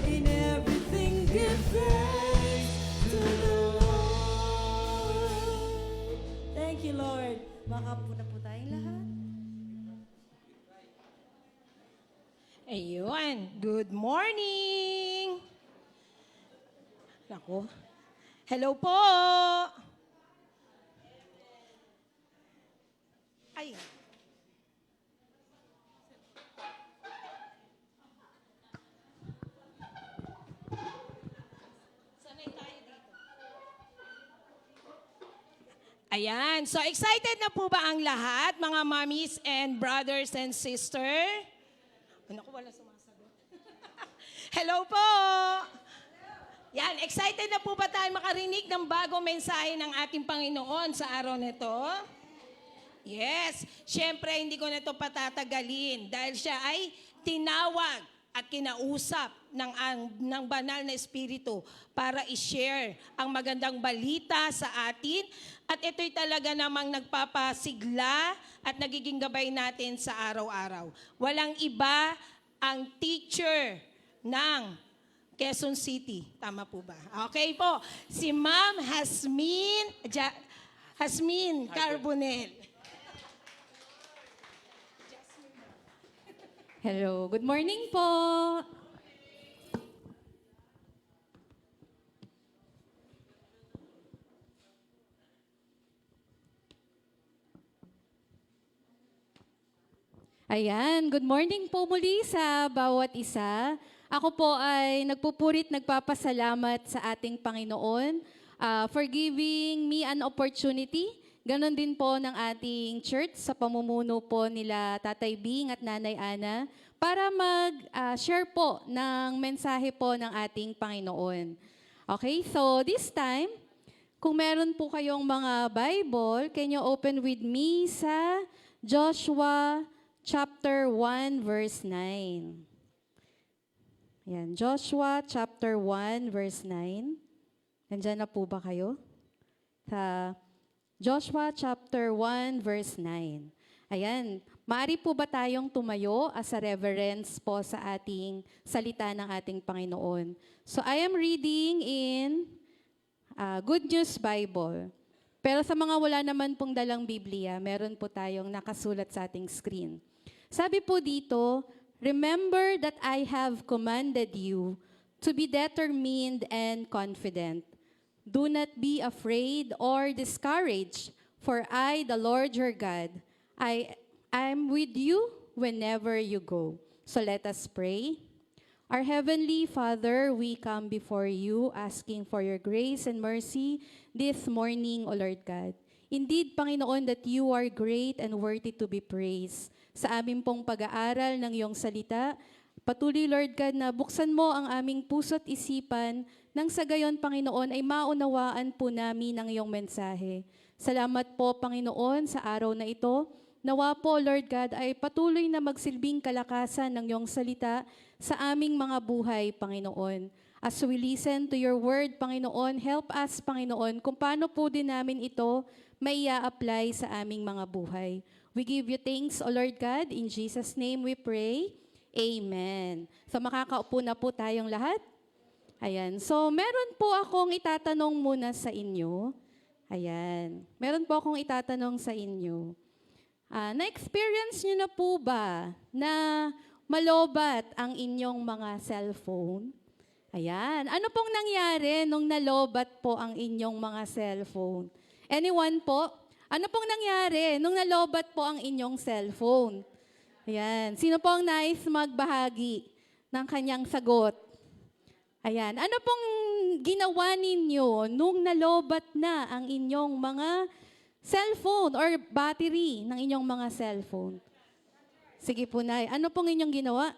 in everything give thanks to the Lord. Thank you, Lord. Makapo na po tayong lahat. Ayun, good morning! Nako, hello po! Ay. Sanay tayo dito. Ayan, so excited na po ba ang lahat, mga mommies and brothers and sisters? Ano ko, wala sumasagot. Hello po! Yan, excited na po ba tayo makarinig ng bagong mensahe ng ating Panginoon sa araw nito? Yes, syempre hindi ko na ito patatagalin dahil siya ay tinawag at kinausap ng banal na espiritu para i-share ang magandang balita sa atin. At ito'y talaga namang nagpapasigla at nagiging gabay natin sa araw-araw. Walang iba ang teacher ng Quezon City. Tama po ba? Okay po. Si Ma'am Hasmin Carbonell. Hello, good morning po. Ayan, good morning po muli sa bawat isa. Ako po ay nagpupurit, nagpapasalamat sa ating Panginoon for giving me an opportunity. Ganon din po ng ating church sa pamumuno po nila Tatay Bing at Nanay Ana para mag-share po ng mensahe po ng ating Panginoon. Okay, so this time, kung meron po kayong mga Bible, can you open with me sa Joshua chapter 1 verse 9. Ayan, Joshua chapter 1 verse 9. Nandyan na po ba kayo? Sa Joshua chapter 1 verse 9. Ayan, maaari po ba tayong tumayo as a reverence po sa ating salita ng ating Panginoon? So I am reading in Good News Bible. Pero sa mga wala naman pong dalang Biblia, meron po tayong nakasulat sa ating screen. Sabi po dito, remember that I have commanded you to be determined and confident. Do not be afraid or discouraged, for I, the Lord your God, I am with you whenever you go. So let us pray. Our Heavenly Father, we come before you asking for your grace and mercy this morning, O Lord God. Indeed, Panginoon, that you are great and worthy to be praised. Sa amin pong pag-aaral ng iyong salita, patuloy, Lord God, na buksan mo ang aming puso't isipan nang sa gayon, Panginoon, ay maunawaan po namin ang iyong mensahe. Salamat po, Panginoon, sa araw na ito. Nawa po, Lord God, ay patuloy na magsilbing kalakasan ng iyong salita sa aming mga buhay, Panginoon. As we listen to your word, Panginoon, help us, Panginoon, kung paano po din namin ito maia-apply sa aming mga buhay. We give you thanks, O Lord God. In Jesus' name we pray. Amen. So makakaupo na po tayong lahat. Ayan. So meron po akong itatanong muna sa inyo. Ayan. Meron po akong itatanong sa inyo. Na-experience niyo na po ba na malobat ang inyong mga cellphone? Ayan. Ano pong nangyari nung nalobat po ang inyong mga cellphone? Anyone po? Ano pong nangyari nung nalobat po ang inyong cellphone? Ayan. Sino po ang nais magbahagi ng kanyang sagot? Ayan. Ano pong ginawa ninyo nung nalobat na ang inyong mga cellphone or battery ng inyong mga cellphone? Sige po, Nay. Ano pong inyong ginawa?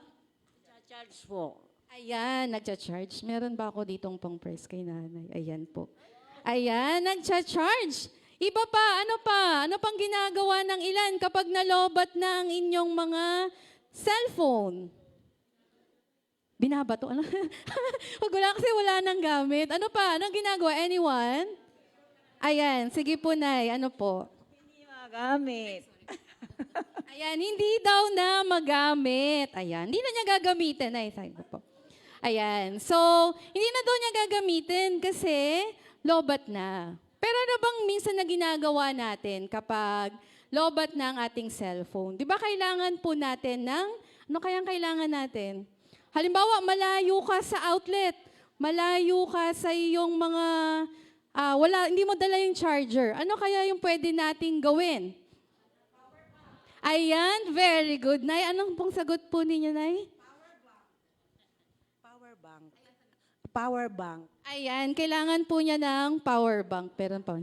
Charge po. Ayan, nagcha-charge. Meron ba ako ditong pang press kay Nanay? Ayan po. Ayan, nagcha-charge. Iba pa, ano pa? Ano pang ginagawa ng ilan kapag nalobat na ang inyong mga cellphone? Binabato? Ano? Pag wala kasi wala nang gamit. Ano pa? Anong ginagawa? Anyone? Ayan, sige po, Nay. Ano po? Hindi magamit. Ayan, hindi daw na magamit. Ayan, hindi na niya gagamitin. Ay, sabi ko po. Ayan, so, hindi na daw niya gagamitin kasi lobat na. Pero ano bang minsan na ginagawa natin kapag lobat na ang ating cellphone? Di ba kailangan po natin ng, ano kayang kailangan natin? Halimbawa, malayo ka sa outlet, malayo ka sa iyong mga, hindi mo dala yung charger. Ano kaya yung pwede nating gawin? Ayan, very good. Nay, anong pong sagot po ninyo, Nay? Power bank. Power bank. Ayan, kailangan po niya ng power bank. Pero pa.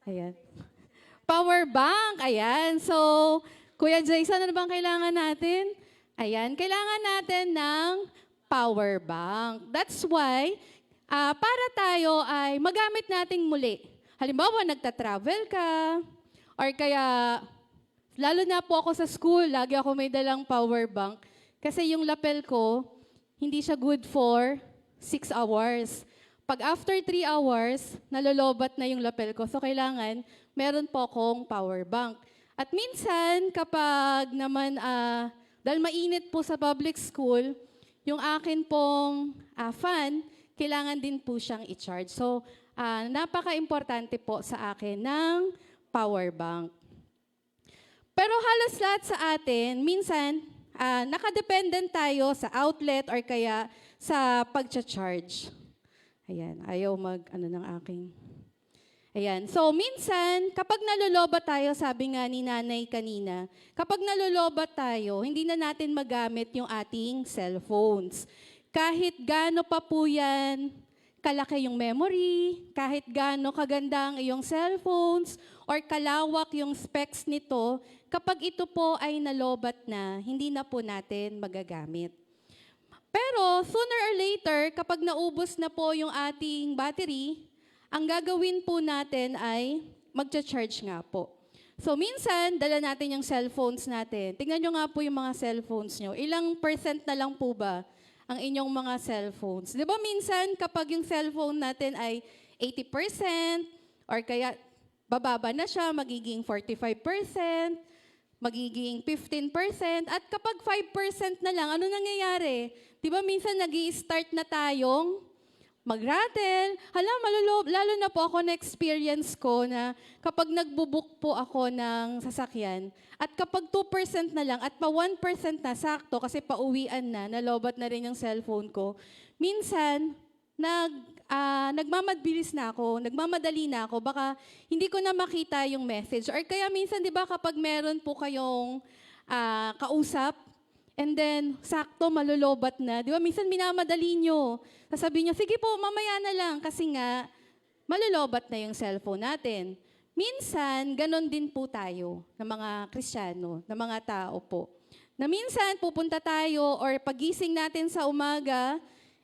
Ayan. Power bank, ayan. So, Kuya Jason, ano bang kailangan natin? Ayan, kailangan natin ng power bank. That's why, para tayo ay magamit nating muli. Halimbawa, nagta-travel ka, or kaya, lalo na po ako sa school, lagi ako may dalang power bank. Kasi yung lapel ko, hindi siya good for 6 hours. Pag after 3 hours, nalolobat na yung lapel ko. So kailangan, meron po akong power bank. At minsan, kapag naman, dahil mainit po sa public school, yung akin pong fan, kailangan din po siyang i-charge. So, napaka-importante po sa akin ng power bank. Pero halos lahat sa atin, minsan, nakadependent tayo sa outlet or kaya sa pagcha-charge. Ayan, ayaw ng aking. Ayan, so minsan, kapag nalolobat tayo, sabi nga ni Nanay kanina, kapag nalolobat tayo, hindi na natin magamit yung ating cellphones. Kahit gaano pa po yan, kalaki yung memory, kahit gaano kaganda ang iyong cellphones, or kalawak yung specs nito, kapag ito po ay nalobat na, hindi na po natin magagamit. Pero sooner or later, kapag naubos na po yung ating battery, ang gagawin po natin ay magcha-charge nga po. So minsan, dala natin yung cellphones natin. Tingnan nyo nga po yung mga cellphones nyo. Ilang % na lang po ba ang inyong mga cellphones. Di ba minsan kapag yung cellphone natin ay 80% or kaya bababa na siya, magiging 45%, magiging 15%, at kapag 5% na lang, ano nangyayari? Di ba minsan nag-i-start na tayong mag-rattle. Hala, lalo na po ako na-experience ko na kapag nagbubook po ako ng sasakyan, at kapag 2% na lang at pa 1% na sakto kasi pauwian na, nalobat na rin yung cellphone ko, minsan, nagmamadbilis na ako, nagmamadali na ako, baka hindi ko na makita yung message. Or kaya minsan, di ba, kapag meron po kayong kausap, and then, sakto, malulobat na. Di ba, minsan minamadali nyo. Sasabihin nyo, sige po, mamaya na lang, kasi nga, malulobat na yung cellphone natin. Minsan, ganon din po tayo, ng mga Kristiyano, ng mga tao po. Na minsan, pupunta tayo, or pagising natin sa umaga,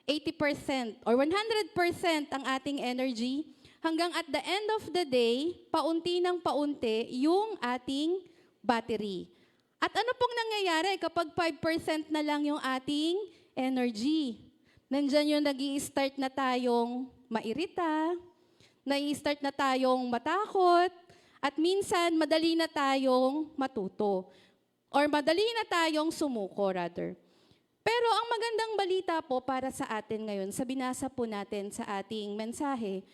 80% or 100% ang ating energy, hanggang at the end of the day, paunti ng paunti yung ating battery. At ano pong nangyayari kapag 5% na lang yung ating energy? Nandyan yung nag-i-start na tayong mairita, nai-start na tayong matakot, at minsan madali na tayong matuto. Or madali na tayong sumuko rather. Pero ang magandang balita po para sa atin ngayon, sa binasa po natin sa ating mensahe,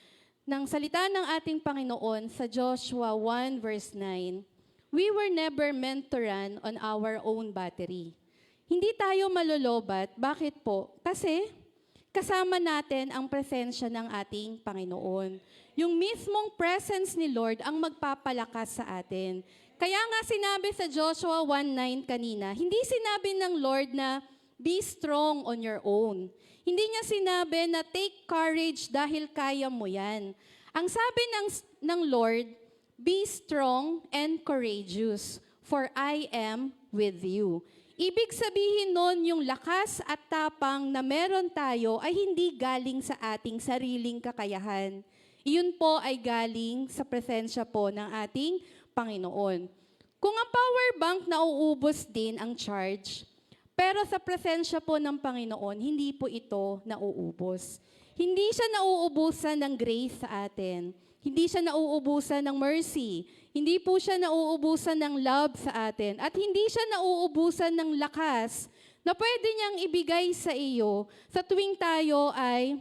ng salita ng ating Panginoon sa Joshua 1 verse 9, we were never meant to run on our own battery. Hindi tayo malulobat. Bakit po? Kasi kasama natin ang presensya ng ating Panginoon. Yung mismong presence ni Lord ang magpapalakas sa atin. Kaya nga sinabi sa Joshua 1:9 kanina, hindi sinabi ng Lord na be strong on your own. Hindi niya sinabi na take courage dahil kaya mo yan. Ang sabi ng Lord, be strong and courageous, for I am with you. Ibig sabihin nun, yung lakas at tapang na meron tayo ay hindi galing sa ating sariling kakayahan. Iyon po ay galing sa presensya po ng ating Panginoon. Kung ang power bank nauubos din ang charge, pero sa presensya po ng Panginoon, hindi po ito nauubos. Hindi siya nauubusan ng grace sa atin. Hindi siya nauubusan ng mercy. Hindi po siya nauubusan ng love sa atin. At hindi siya nauubusan ng lakas na pwede niyang ibigay sa iyo sa tuwing tayo ay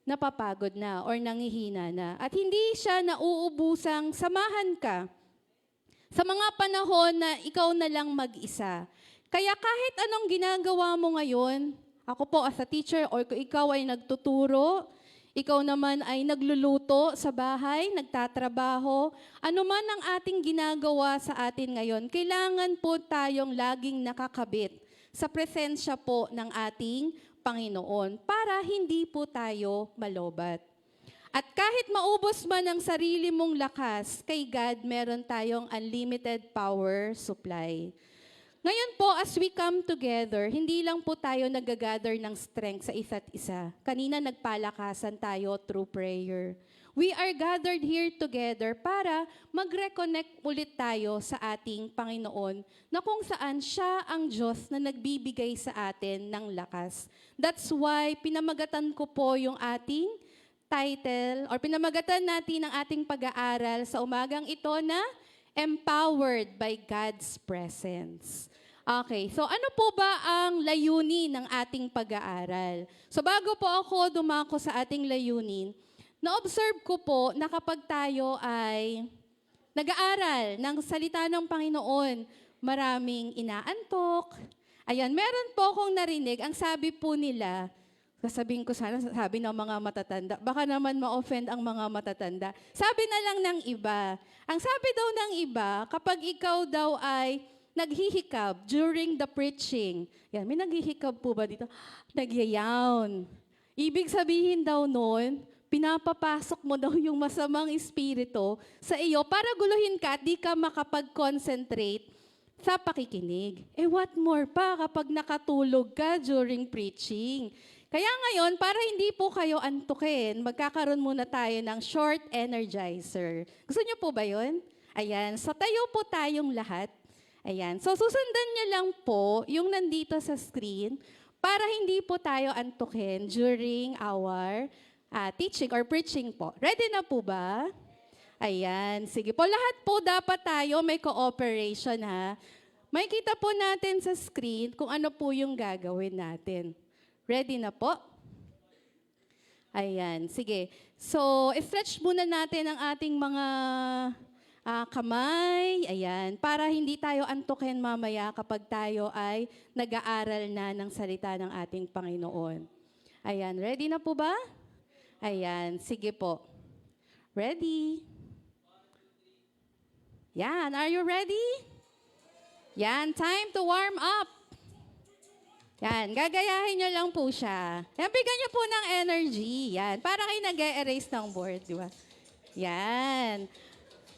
napapagod na or nangihina na. At hindi siya nauubusang samahan ka sa mga panahon na ikaw na lang mag-isa. Kaya kahit anong ginagawa mo ngayon, ako po as a teacher or kung ikaw ay nagtuturo, ikaw naman ay nagluluto sa bahay, nagtatrabaho, ano man ang ating ginagawa sa atin ngayon, kailangan po tayong laging nakakabit sa presensya po ng ating Panginoon para hindi po tayo malobat. At kahit maubos man ang sarili mong lakas, kay God meron tayong unlimited power supply. Ngayon po, as we come together, hindi lang po tayo nag-gather ng strength sa isa't isa. Kanina nagpalakasan tayo through prayer. We are gathered here together para mag-reconnect ulit tayo sa ating Panginoon na kung saan siya ang Diyos na nagbibigay sa atin ng lakas. That's why pinamagatan ko po yung ating title or pinamagatan natin ang ating pag-aaral sa umagang ito na Empowered by God's Presence. Okay, so ano po ba ang layunin ng ating pag-aaral? So bago po ako dumako sa ating layunin, na-observe ko po na kapag tayo ay nag-aaral ng salita ng Panginoon, maraming inaantok. Ayan, meron po akong narinig, ang sabi po nila, sasabihin ko sana, sabi ng mga matatanda. Baka naman ma-offend ang mga matatanda. Sabi na lang ng iba. Ang sabi daw ng iba, kapag ikaw daw ay naghihikab during the preaching. Yan, may naghihikab po ba dito? Nagyayawn. Ibig sabihin daw nun, pinapapasok mo daw yung masamang espiritu sa iyo para guluhin ka at di ka makapag-concentrate sa pakikinig. What more pa kapag nakatulog ka during preaching? Kaya ngayon, para hindi po kayo antukin, magkakaroon muna tayo ng short energizer. Gusto niyo po ba yun? Ayan, so tayo po tayong lahat. Ayan, so susundan niyo lang po yung nandito sa screen para hindi po tayo antukin during our teaching or preaching po. Ready na po ba? Ayan, sige po. Lahat po dapat tayo may cooperation ha. May kita po natin sa screen kung ano po yung gagawin natin. Ready na po? Ayan, sige. So, stretch muna natin ang ating mga kamay. Ayan, para hindi tayo antukin mamaya kapag tayo ay nag-aaral na ng salita ng ating Panginoon. Ayan, ready na po ba? Ayan, sige po. Ready? Yan, are you ready? Yan, time to warm up. Yan, gagayahin nyo lang po siya. Yan, bigyan nyo po ng energy. Yan, para kayo nag-e-erase ng board, di ba? Yan.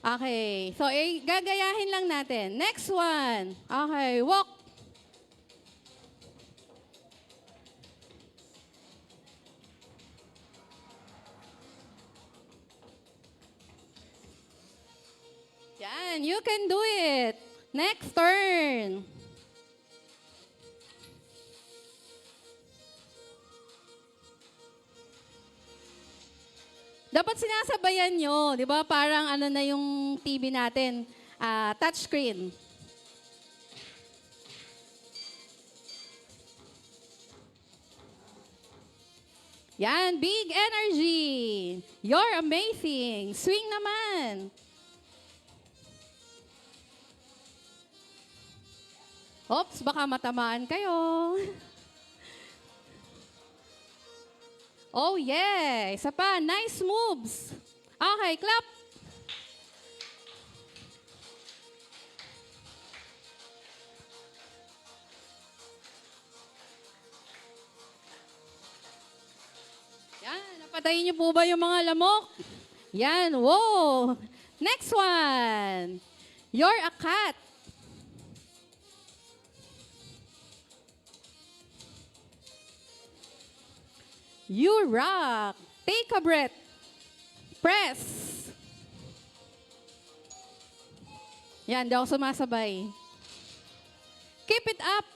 Okay, so gagayahin lang natin. Next one. Okay, walk. Yan, you can do it. Next turn. Dapat sinasabayan nyo, di ba? Parang ano na yung TV natin, touchscreen. Yan, big energy. You're amazing. Swing naman. Oops, baka matamaan kayo. Oh, yeah. Isa pa. Nice moves. Okay, clap. Yan. Napatayin niyo po ba yung mga lamok? Yan. Wow. Next one. You're a cat. You rock. Take a breath. Press. Yan, di ako sumasabay. Keep it up.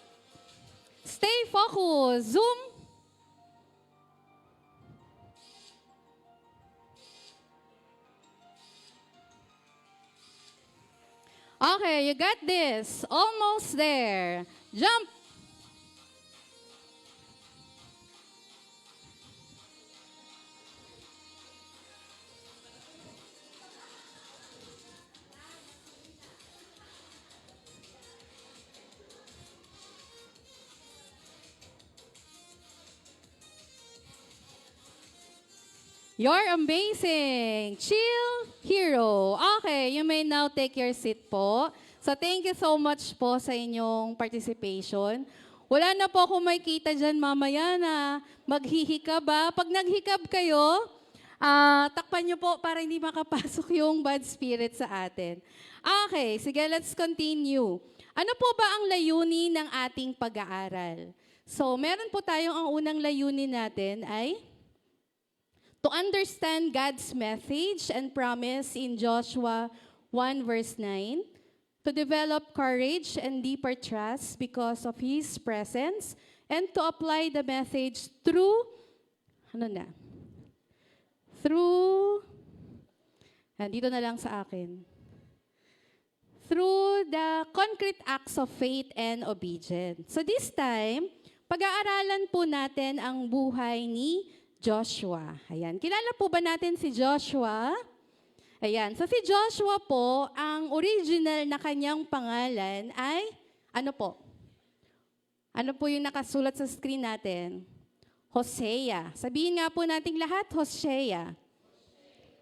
Stay focused. Zoom. Okay, you got this. Almost there. Jump. You're amazing. Chill hero. Okay, you may now take your seat po. So thank you so much po sa inyong participation. Wala na po akong makikita dyan mamaya na maghihikab ba. Pag naghikab kayo, takpan nyo po para hindi makapasok yung bad spirit sa atin. Okay, sige, let's continue. Ano po ba ang layunin ng ating pag-aaral? So meron po tayong ang unang layunin natin ay to understand God's message and promise in Joshua 1 verse 9, to develop courage and deeper trust because of His presence, and to apply the message through, dito na lang sa akin, through the concrete acts of faith and obedience. So this time, pag-aaralan po natin ang buhay ni Joshua. Ayan. Kilala po ba natin si Joshua? Ayan. So si Joshua po, ang original na kanyang pangalan ay, ano po? Ano po yung nakasulat sa screen natin? Hosea. Sabihin nga po nating lahat, Hosea.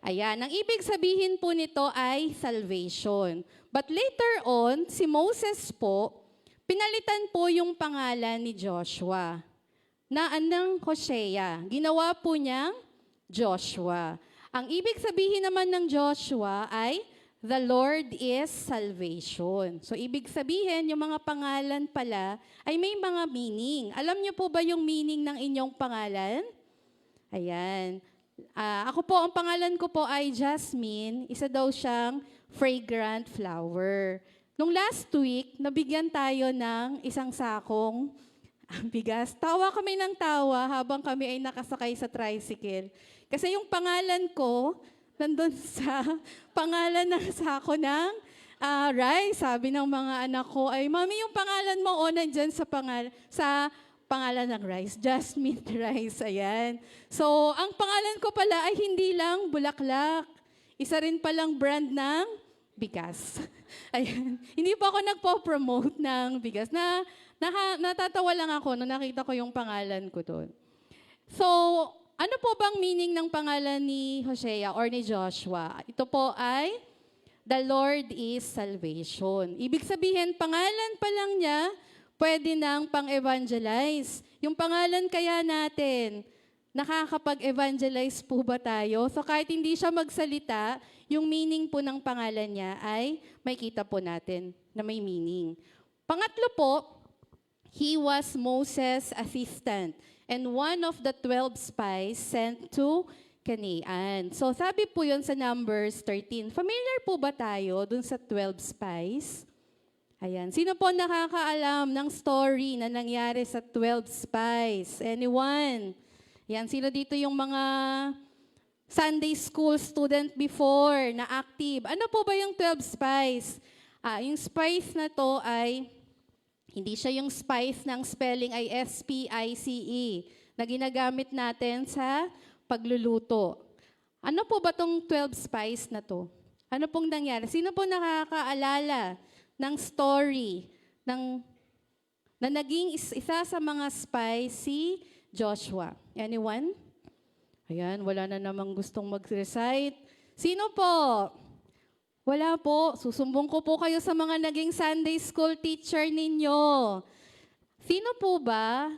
Ayan. Ang ibig sabihin po nito ay salvation. But later on, si Moses po, pinalitan po yung pangalan ni Joshua na anang Hosea. Ginawa po niyang Joshua. Ang ibig sabihin naman ng Joshua ay, the Lord is salvation. So, ibig sabihin, yung mga pangalan pala ay may mga meaning. Alam niyo po ba yung meaning ng inyong pangalan? Ayan. Ako po, ang pangalan ko po ay Jasmine. Isa daw siyang fragrant flower. Nung last week, nabigyan tayo ng isang sakong ang bigas. Tawa kami ng tawa habang kami ay nakasakay sa tricycle. Kasi yung pangalan ko, nandun sa pangalan ng sako ng rice. Sabi ng mga anak ko ay, Mami, yung pangalan mo, nandyan sa pangalan ng rice. Jasmine Rice, ayan. So, ang pangalan ko pala ay hindi lang Bulaklak. Isa rin palang brand ng bigas. Ayan. Hindi pa ako nagpo-promote ng bigas. Natatawa lang ako nung nakita ko yung pangalan ko doon. So, ano po bang meaning ng pangalan ni Hosea or ni Joshua? Ito po ay, the Lord is salvation. Ibig sabihin, pangalan pa lang niya, pwede nang pang-evangelize. Yung pangalan kaya natin, nakakapag-evangelize po ba tayo? So kahit hindi siya magsalita, yung meaning po ng pangalan niya ay may kita po natin na may meaning. Pangatlo po, he was Moses' assistant and one of the 12 spies sent to Canaan. So sabi po yun sa Numbers 13. Familiar po ba tayo dun sa 12 spies? Ayan. Sino po nakakaalam ng story na nangyari sa 12 spies? Anyone? Yan, sino dito yung mga Sunday school student before na active? Ano po ba yung 12 spies? Yung spies na to ay, hindi siya yung spice ng spelling ay S-P-I-C-E na ginagamit natin sa pagluluto. Ano po ba tong 12 spies na to? Ano pong nangyari? Sino po nakakaalala ng story na naging isa sa mga spies si Joshua? Anyone? Ayan, wala na namang gustong mag-recite. Sino po? Wala po. Susumbong ko po kayo sa mga naging Sunday school teacher ninyo. Sino po ba?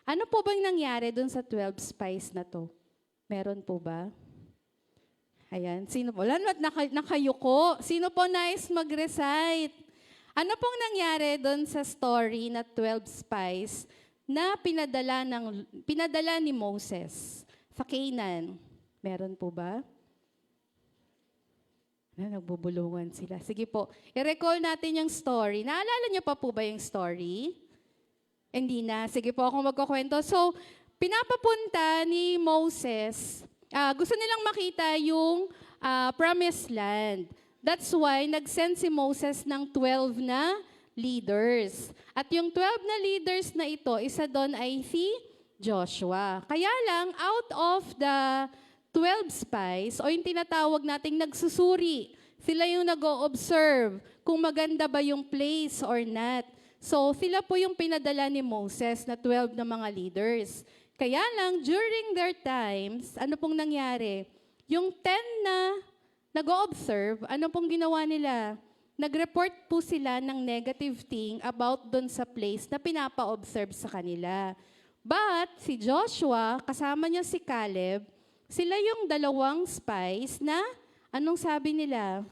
Ano po bang nangyari dun sa 12 spies na to? Meron po ba? Ayan, sino po? Wala na't nakayuko. Sino po nais mag-recite? Ano pong nangyari dun sa story na 12 spies na pinadala ni Moses sa Canaan? Meron po ba? Nagbubulungan sila. Sige po, i-recall natin yung story. Naalala niyo pa po ba yung story? Hindi na. Sige po, ako magkukwento. So, pinapapunta ni Moses, gusto nilang makita yung promised land. That's why nag-send si Moses ng 12 na leaders. At yung 12 na leaders na ito, isa doon ay si Joshua. Kaya lang, out of the 12 spies, o yung tinatawag nating nagsusuri, sila yung nag-o-observe kung maganda ba yung place or not. So, sila po yung pinadala ni Moses na 12 na mga leaders. Kaya lang, during their times, ano pong nangyari? Yung 10 na nag-o-observe, ano pong ginawa nila? Nag-report po sila ng negative thing about dun sa place na pinapa-observe sa kanila. But si Joshua, kasama niya si Caleb, sila yung dalawang spies na, anong sabi nila?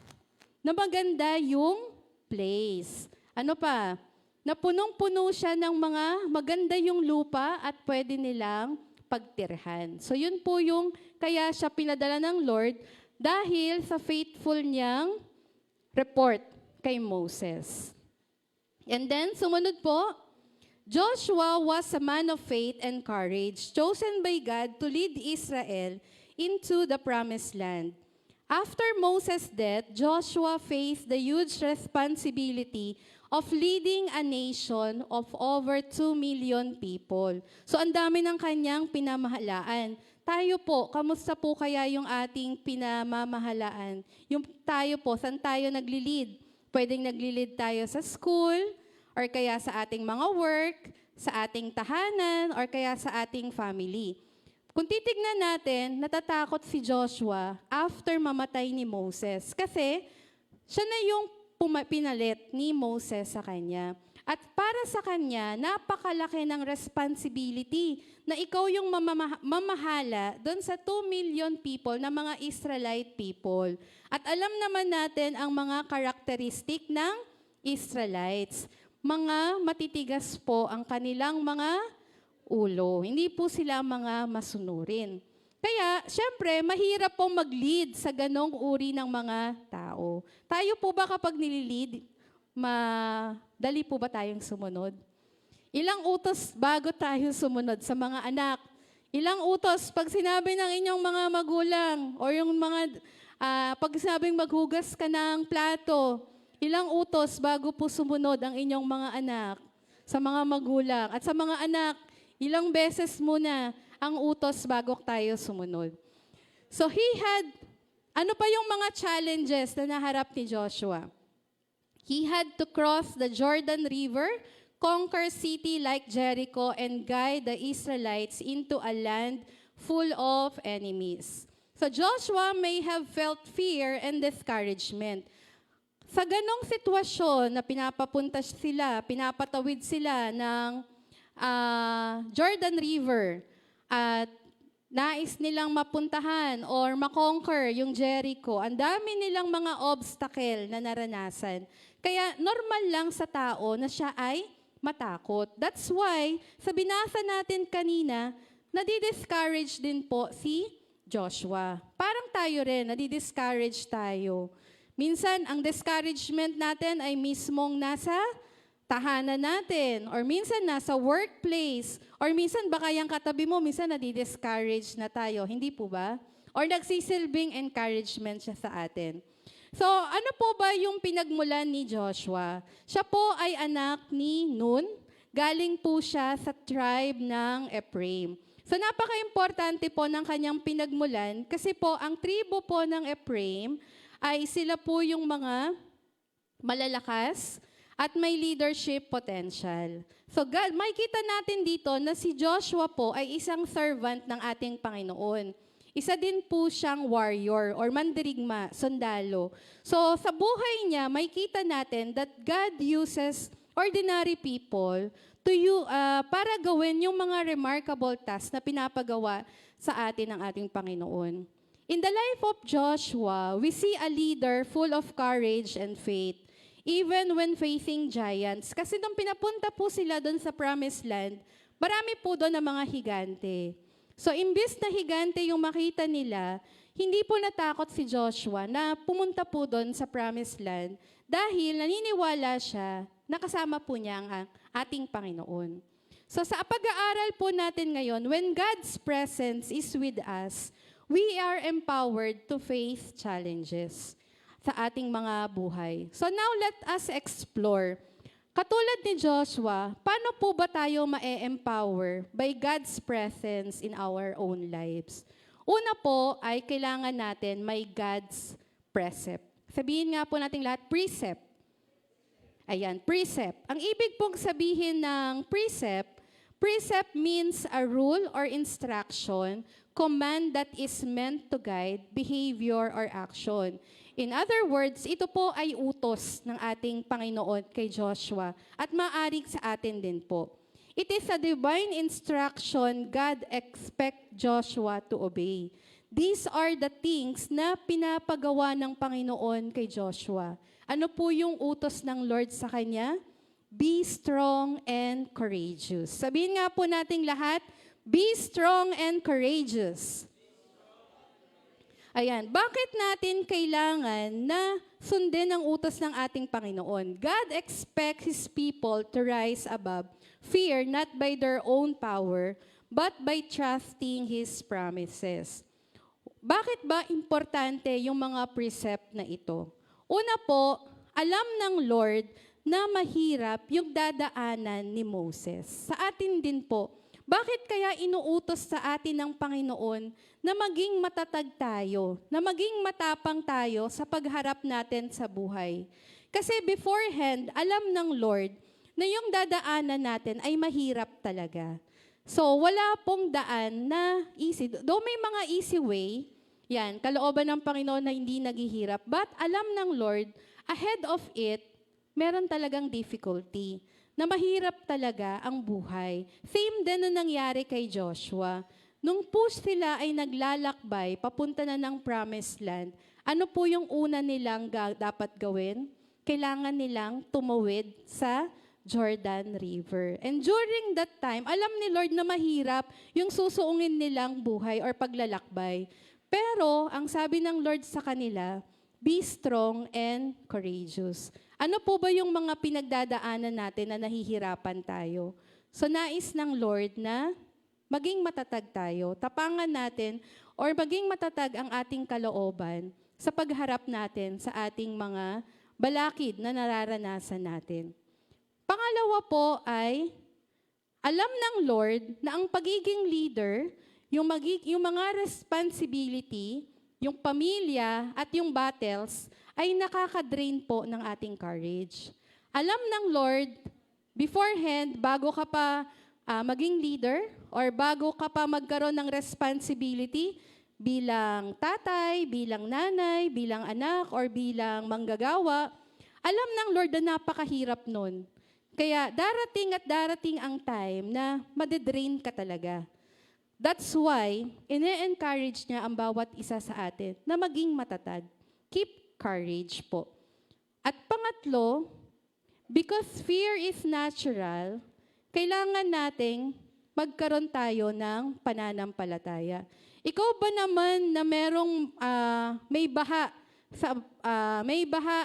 Na maganda yung place. Ano pa? Na punong-puno siya ng mga maganda yung lupa at pwede nilang pagtirhan. So yun po yung kaya siya pinadala ng Lord dahil sa faithful niyang report kay Moses. And then, sumunod po, Joshua was a man of faith and courage, chosen by God to lead Israel into the promised land. After Moses' death, Joshua faced the huge responsibility of leading a nation of over 2 million people. So, ang dami ng kanyang pinamahalaan. Tayo po, kamusta po kaya yung ating pinamamahalaan? Yung tayo po, saan tayo nagli-lead? Pwedeng nagli-lead tayo sa school, or kaya sa ating mga work, sa ating tahanan, or kaya sa ating family. Kung titignan natin, natatakot si Joshua after mamatay ni Moses. Kasi siya na yung pinalit ni Moses sa kanya. At para sa kanya, napakalaki ng responsibility na ikaw yung mamahala doon sa 2 million people na mga Israelite people. At alam naman natin ang mga karakteristik ng Israelites. Mga matitigas po ang kanilang mga ulo. Hindi po sila mga masunurin. Kaya, syempre, mahirap pong mag-lead sa ganong uri ng mga tao. Tayo po ba kapag nililid, madali po ba tayong sumunod? Ilang utos bago tayo sumunod sa mga anak? Ilang utos pag sinabi ng inyong mga magulang o yung mga pag sinabing maghugas ka ng plato, ilang utos bago po sumunod ang inyong mga anak sa mga magulang at sa mga anak, ilang beses muna ang utos bago tayo sumunod. So ano pa yung mga challenges na naharap ni Joshua? He had to cross the Jordan River, conquer city like Jericho, and guide the Israelites into a land full of enemies. So Joshua may have felt fear and discouragement. Sa ganong sitwasyon na pinapatawid sila ng Jordan River at nais nilang mapuntahan or makonquer yung Jericho, ang dami nilang mga obstacle na naranasan. Kaya normal lang sa tao na siya ay matakot. That's why, sa binasa natin kanina, nadi-discourage din po si Joshua. Parang tayo rin, nadi-discourage tayo. Minsan, ang discouragement natin ay mismong nasa tahanan natin, or minsan nasa workplace, or minsan baka yung katabi mo, minsan nadi-discourage na tayo. Hindi po ba? Or nagsisilbing encouragement siya sa atin. So, ano po ba yung pinagmulan ni Joshua? Siya po ay anak ni Nun. Galing po siya sa tribe ng Ephraim. So, napaka-importante po ng kanyang pinagmulan kasi po, ang tribo po ng Ephraim ay sila po yung mga malalakas at may leadership potential. So, makikita natin dito na si Joshua po ay isang servant ng ating Panginoon. Isa din po siyang warrior or mandirigma, sundalo. So sa buhay niya, makikita natin that God uses ordinary people para gawin yung mga remarkable tasks na pinapagawa sa atin ng ating Panginoon. In the life of Joshua, we see a leader full of courage and faith, even when facing giants. Kasi nung pinapunta po sila doon sa Promised Land, marami po doon na mga higante. So, imbis na higante yung makita nila, hindi po natakot si Joshua na pumunta po doon sa Promised Land dahil naniniwala siya na kasama po niya ang ating Panginoon. So, sa pag-aaral po natin ngayon, when God's presence is with us, we are empowered to face challenges sa ating mga buhay. So, now let us explore. Katulad ni Joshua, paano po ba tayo ma-empower by God's presence in our own lives? Una po ay kailangan natin may God's precept. Sabihin nga po natin lahat, precept. Ayan, precept. Ang ibig pong sabihin ng precept means a rule or instruction, command that is meant to guide behavior or action. In other words, ito po ay utos ng ating Panginoon kay Joshua at maaari sa atin din po. It is a divine instruction God expects Joshua to obey. These are the things na pinapagawa ng Panginoon kay Joshua. Ano po yung utos ng Lord sa kanya? Be strong and courageous. Sabihin nga po nating lahat, be strong and courageous. Ayan, bakit natin kailangan na sundin ang utos ng ating Panginoon? God expects His people to rise above fear not by their own power, but by trusting His promises. Bakit ba importante yung mga precept na ito? Una po, alam ng Lord na mahirap yung dadaanan ni Moses. Sa atin din po, bakit kaya inuutos sa atin ng Panginoon na maging matatag tayo, na maging matapang tayo sa pagharap natin sa buhay? Kasi beforehand, alam ng Lord na yung dadaanan natin ay mahirap talaga. So, wala pong daan na easy. Though may mga easy way, yan, kalooban ng Panginoon na hindi naghihirap. But alam ng Lord, ahead of it, meron talagang difficulty, na mahirap talaga ang buhay. Same din na nangyari kay Joshua. Nung po sila ay naglalakbay, papunta na ng Promised Land, ano po yung una nilang dapat gawin? Kailangan nilang tumawid sa Jordan River. And during that time, alam ni Lord na mahirap yung susuungin nilang buhay or paglalakbay. Pero, ang sabi ng Lord sa kanila, be strong and courageous. Ano po ba yung mga pinagdadaanan natin na nahihirapan tayo? So nais ng Lord na maging matatag tayo, tapangan natin, or maging matatag ang ating kalooban sa pagharap natin sa ating mga balakid na nararanasan natin. Pangalawa po ay, alam ng Lord na ang pagiging leader, yung mga responsibility, yung pamilya at yung battles ay nakaka-drain po ng ating courage. Alam ng Lord, beforehand, bago ka pa maging leader or bago ka pa magkaroon ng responsibility bilang tatay, bilang nanay, bilang anak, or bilang manggagawa, alam ng Lord na napakahirap nun. Kaya darating ang time na madedrain ka talaga. That's why, ine-encourage niya ang bawat isa sa atin na maging matatag. Keep courage po. At pangatlo, because fear is natural, kailangan nating magkaroon tayo ng pananampalataya. Ikaw ba naman na merong may baha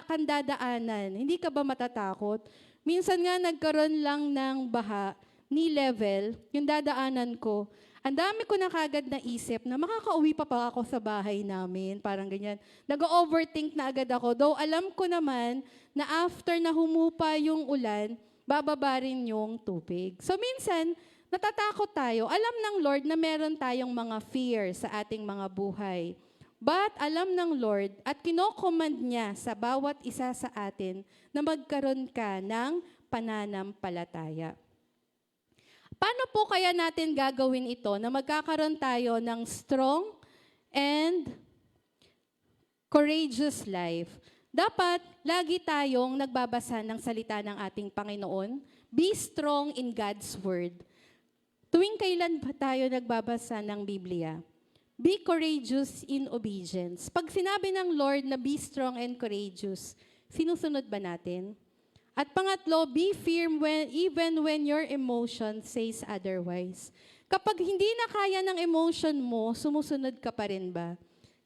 kang dadaanan, hindi ka ba matatakot? Minsan nga nagkaroon lang ng baha, knee level, yung dadaanan ko. Ang dami ko na kagad naisip na makakauwi pa ako sa bahay namin, parang ganyan. Nag-overthink na agad ako, though alam ko naman na after na humupa yung ulan, bababa rin yung tubig. So minsan, natatakot tayo. Alam ng Lord na meron tayong mga fear sa ating mga buhay. But alam ng Lord at kinocommand niya sa bawat isa sa atin na magkaroon ka ng pananampalataya. Paano po kaya natin gagawin ito na magkakaroon tayo ng strong and courageous life? Dapat lagi tayong nagbabasa ng salita ng ating Panginoon. Be strong in God's Word. Tuwing kailan ba tayo nagbabasa ng Biblia? Be courageous in obedience. Pag sinabi ng Lord na be strong and courageous, sinusunod ba natin? At pangatlo, be firm even when your emotion says otherwise. Kapag hindi na kaya ng emotion mo, sumusunod ka pa rin ba?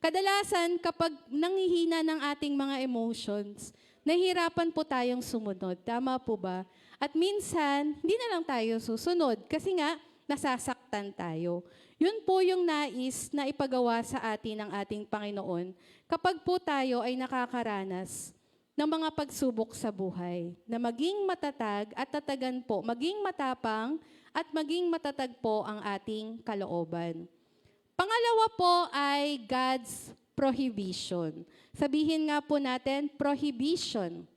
Kadalasan, kapag nanghihina ng ating mga emotions, nahihirapan po tayong sumunod. Tama po ba? At minsan, hindi na lang tayo susunod kasi nga, nasasaktan tayo. Yun po yung nais na ipagawa sa atin ng ating Panginoon kapag po tayo ay nakakaranas ng mga pagsubok sa buhay, na maging matatag at tatagan po, maging matapang at maging matatag po ang ating kalooban. Pangalawa po ay God's prohibition. Sabihin nga po natin, prohibition.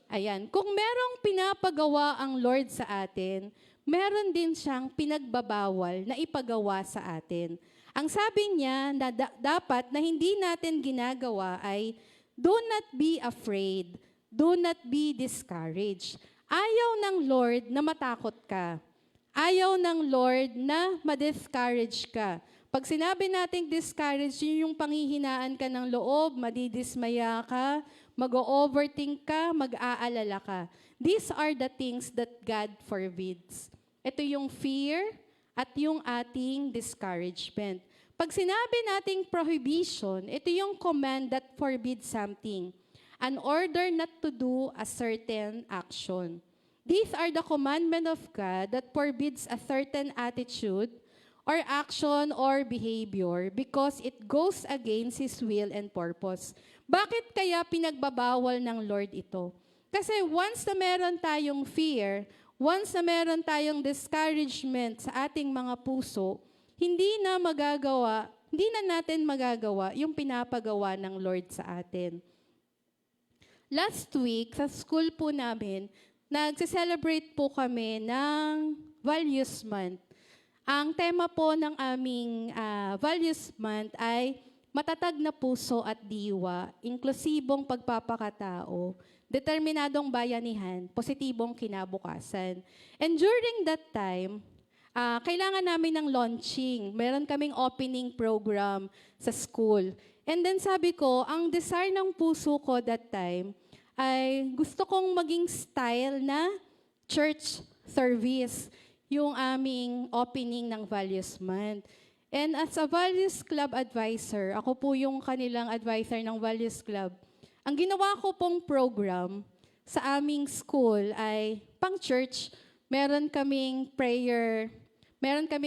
Ayan, kung merong pinapagawa ang Lord sa atin, meron din siyang pinagbabawal na ipagawa sa atin. Ang sabi niya na dapat na hindi natin ginagawa ay, do not be afraid, do not be discouraged. Ayaw ng Lord na matakot ka. Ayaw ng Lord na ma-discourage ka. Pag sinabi nating discourage, yun yung panghihinaan ka ng loob, madidismaya ka, mag-overthink ka, mag-aalala ka. These are the things that God forbids. Ito yung fear at yung ating discouragement. Pag sinabi nating prohibition, ito yung command that forbids something. An order not to do a certain action. These are the commandment of God that forbids a certain attitude or action or behavior because it goes against His will and purpose. Bakit kaya pinagbabawal ng Lord ito? Kasi once na meron tayong fear, once na meron tayong discouragement sa ating mga puso, hindi na natin magagawa yung pinapagawa ng Lord sa atin. Last week, sa school po namin, nagse-celebrate po kami ng Values Month. Ang tema po ng aming Values Month ay matatag na puso at diwa, inklusibong pagpapakatao, determinadong bayanihan, positibong kinabukasan. And during that time, kailangan namin ng launching. Meron kaming opening program sa school. And then sabi ko, ang desire ng puso ko that time ay gusto kong maging style na church service, yung aming opening ng Values Month. And as a Values Club advisor, ako po yung kanilang advisor ng Values Club. Ang ginawa ko pong program sa aming school ay pang church, meron kaming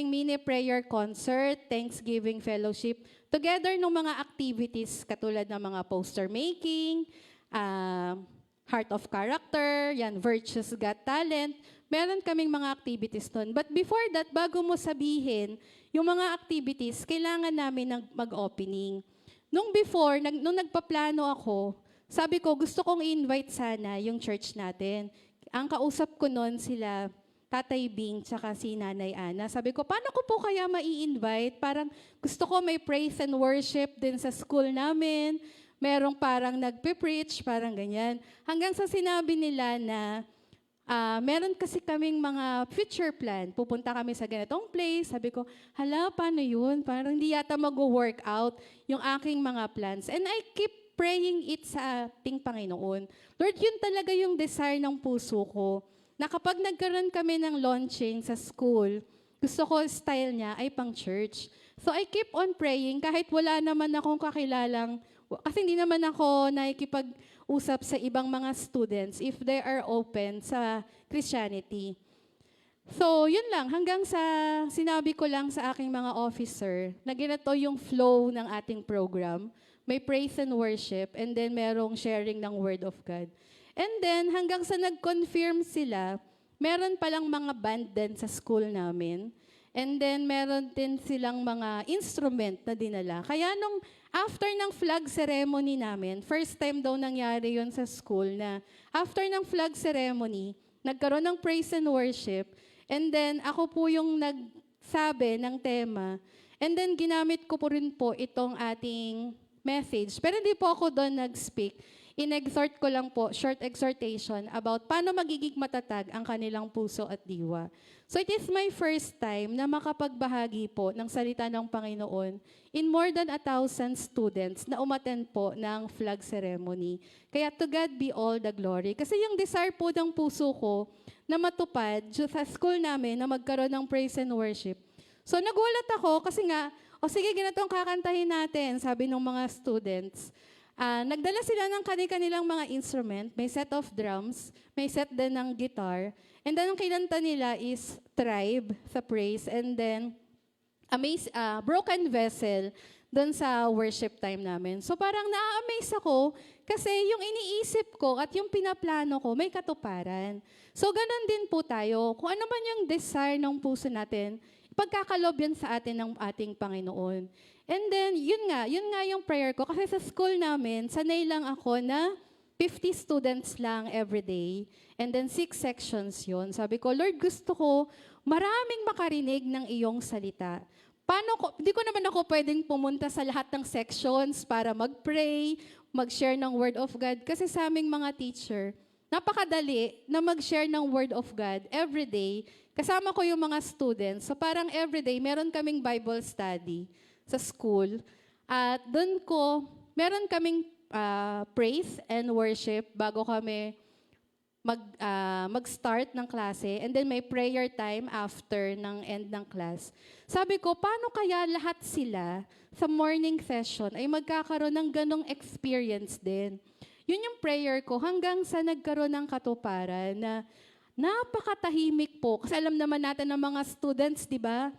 mini prayer concert, Thanksgiving fellowship, together ng mga activities katulad ng mga poster making, Heart of Character, yan, Virtues Got Talent. Meron kaming mga activities nun. But before that, bago mo sabihin, yung mga activities, kailangan namin mag-opening. Nung nagpaplano ako, sabi ko, gusto kong i-invite sana yung church natin. Ang kausap ko nun sila, Tatay Bing, tsaka si Nanay Ana. Sabi ko, paano ko po kaya mai-invite? Parang gusto ko may praise and worship din sa school namin. Merong parang nagpe-preach, parang ganyan. Hanggang sa sinabi nila na meron kasi kaming mga future plan. Pupunta kami sa ganitong place. Sabi ko, hala, paano yun? Parang hindi yata mag-work out yung aking mga plans. And I keep praying it sa ating Panginoon. Lord, yun talaga yung desire ng puso ko. Na kapag nagkaroon kami ng launching sa school, gusto ko style niya ay pang church. So I keep on praying kahit wala naman akong kakilalang, kasi hindi naman ako nakikipag-usap sa ibang mga students if they are open sa Christianity. So, yun lang. Hanggang sa sinabi ko lang sa aking mga officer na ganito yung flow ng ating program. May praise and worship and then merong sharing ng Word of God. And then, hanggang sa nag-confirm sila, meron palang mga band din sa school namin. And then, meron din silang mga instrument na dinala. Kaya nung after ng flag ceremony namin, first time daw nangyari yon sa school na after ng flag ceremony, nagkaroon ng praise and worship. And then, ako po yung nagsabi ng tema. And then, ginamit ko po rin po itong ating message. Pero hindi po ako doon nag-speak. In-exhort ko lang po, short exhortation about paano magiging matatag ang kanilang puso at diwa. So it is my first time na makapagbahagi po ng salita ng Panginoon in more than 1,000 students na umattend po ng flag ceremony. Kaya to God be all the glory. Kasi yung desire po ng puso ko na matupad sa school namin na magkaroon ng praise and worship. So nagulat ako kasi nga, sige, ganitong kakantahin natin, sabi ng mga students. Nagdala sila ng kanilang mga instrument, may set of drums, may set din ng guitar, and then ang kinanta nila is Tribe sa praise, and then Broken Vessel doon sa worship time namin. So parang na-amaze ako kasi yung iniisip ko at yung pinaplano ko may katuparan. So ganun din po tayo. Kung ano man yung desire ng puso natin, ipagkakalob yan sa atin ng ating Panginoon. And then, yun nga yung prayer ko. Kasi sa school namin, sanay lang ako na 50 students lang every day. And then 6 sections yun. Sabi ko, Lord, gusto ko maraming makarinig ng iyong salita. Hindi ko naman ako pwedeng pumunta sa lahat ng sections para mag-pray, mag-share ng Word of God. Kasi sa aming mga teacher, napakadali na mag-share ng Word of God every day. Kasama ko yung mga students. So parang every day, meron kaming Bible study sa school. At doon meron kaming praise and worship bago kami mag-start ng klase. And then may prayer time after ng end ng class. Sabi ko, paano kaya lahat sila sa morning session ay magkakaroon ng ganong experience din? Yun yung prayer ko hanggang sa nagkaroon ng katuparan na napakatahimik po. Kasi alam naman natin ng mga students, di ba?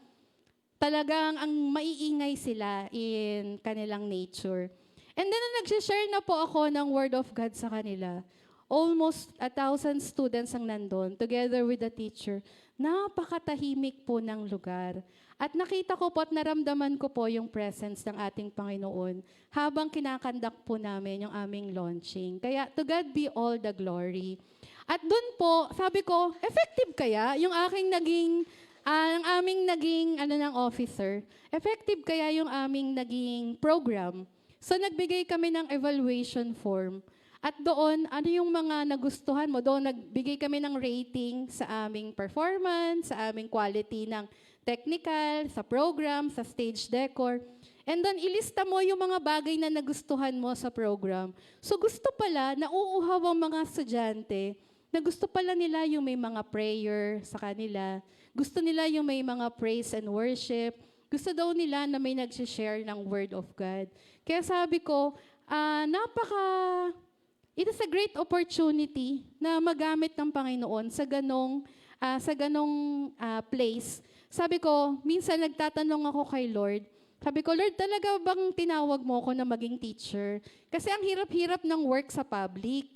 Talagang ang maiingay sila in kanilang nature. And then, nag-share na po ako ng Word of God sa kanila. Almost 1,000 students ang nandun, together with the teacher. Napakatahimik po ng lugar. At nakita ko po at naramdaman ko po yung presence ng ating Panginoon habang kinakandak po namin yung aming launching. Kaya, to God be all the glory. At dun po, sabi ko, effective kaya yung aking ang aming naging officer, effective kaya yung aming naging program. So nagbigay kami ng evaluation form. At doon, ano yung mga nagustuhan mo? Doon nagbigay kami ng rating sa aming performance, sa aming quality ng technical, sa program, sa stage decor. And then ilista mo yung mga bagay na nagustuhan mo sa program. So gusto pala, nauuhaw ang mga estudyante na gusto pala nila yung may mga prayer sa kanila. Gusto nila yung may mga praise and worship. Gusto daw nila na may nag-share ng Word of God. Kaya sabi ko, it is a great opportunity na magamit ng Panginoon sa ganong sa ganong place, sabi ko, minsan nagtatanong ako kay Lord, sabi ko, Lord, talaga bang tinawag mo ako na maging teacher? Kasi ang hirap-hirap ng work sa public.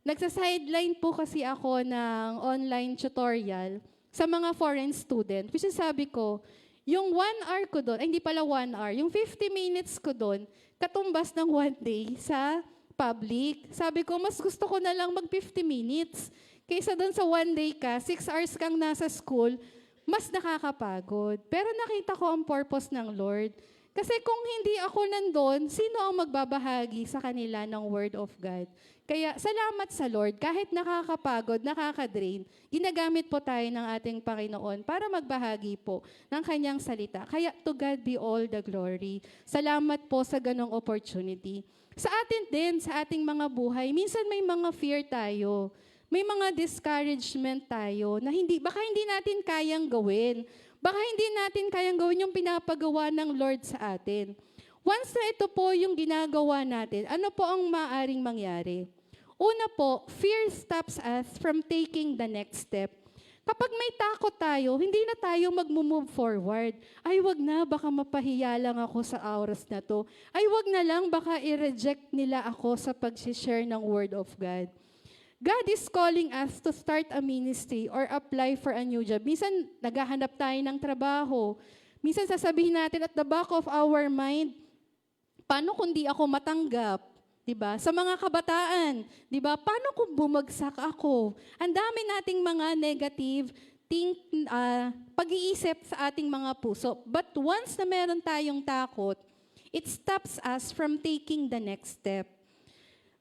Nagsa-sideline po kasi ako ng online tutorial sa mga foreign student. Which is sabi ko, yung 1 hour ko doon, hindi pala 1 hour, yung 50 minutes ko doon, katumbas ng 1 day sa public. Sabi ko, mas gusto ko na lang mag 50 minutes. Kaysa doon sa 1 day ka, 6 hours kang nasa school, mas nakakapagod. Pero nakita ko ang purpose ng Lord. Kasi kung hindi ako nandun, sino ang magbabahagi sa kanila ng Word of God? Kaya salamat sa Lord, kahit nakakapagod, nakakadrain, ginagamit po tayo ng ating Panginoon para magbahagi po ng kanyang salita. Kaya to God be all the glory. Salamat po sa ganong opportunity. Sa atin din, sa ating mga buhay, minsan may mga fear tayo. May mga discouragement tayo na baka hindi natin kayang gawin. Baka hindi natin kayang gawin yung pinapagawa ng Lord sa atin. Once na ito po yung ginagawa natin, ano po ang maaring mangyari? Una po, fear stops us from taking the next step. Kapag may takot tayo, hindi na tayo mag-move forward. Ay, wag na, baka mapahiya lang ako sa oras na to. Ay, wag na lang, baka i-reject nila ako sa pag-share ng Word of God. God is calling us to start a ministry or apply for a new job. Minsan, naghahanap tayo ng trabaho. Minsan, sasabihin natin at the back of our mind, paano kung di ako matanggap? Diba? Sa mga kabataan, diba? Paano kung bumagsak ako? Ang dami nating mga negative pag-iisip sa ating mga puso. But once na meron tayong takot, it stops us from taking the next step.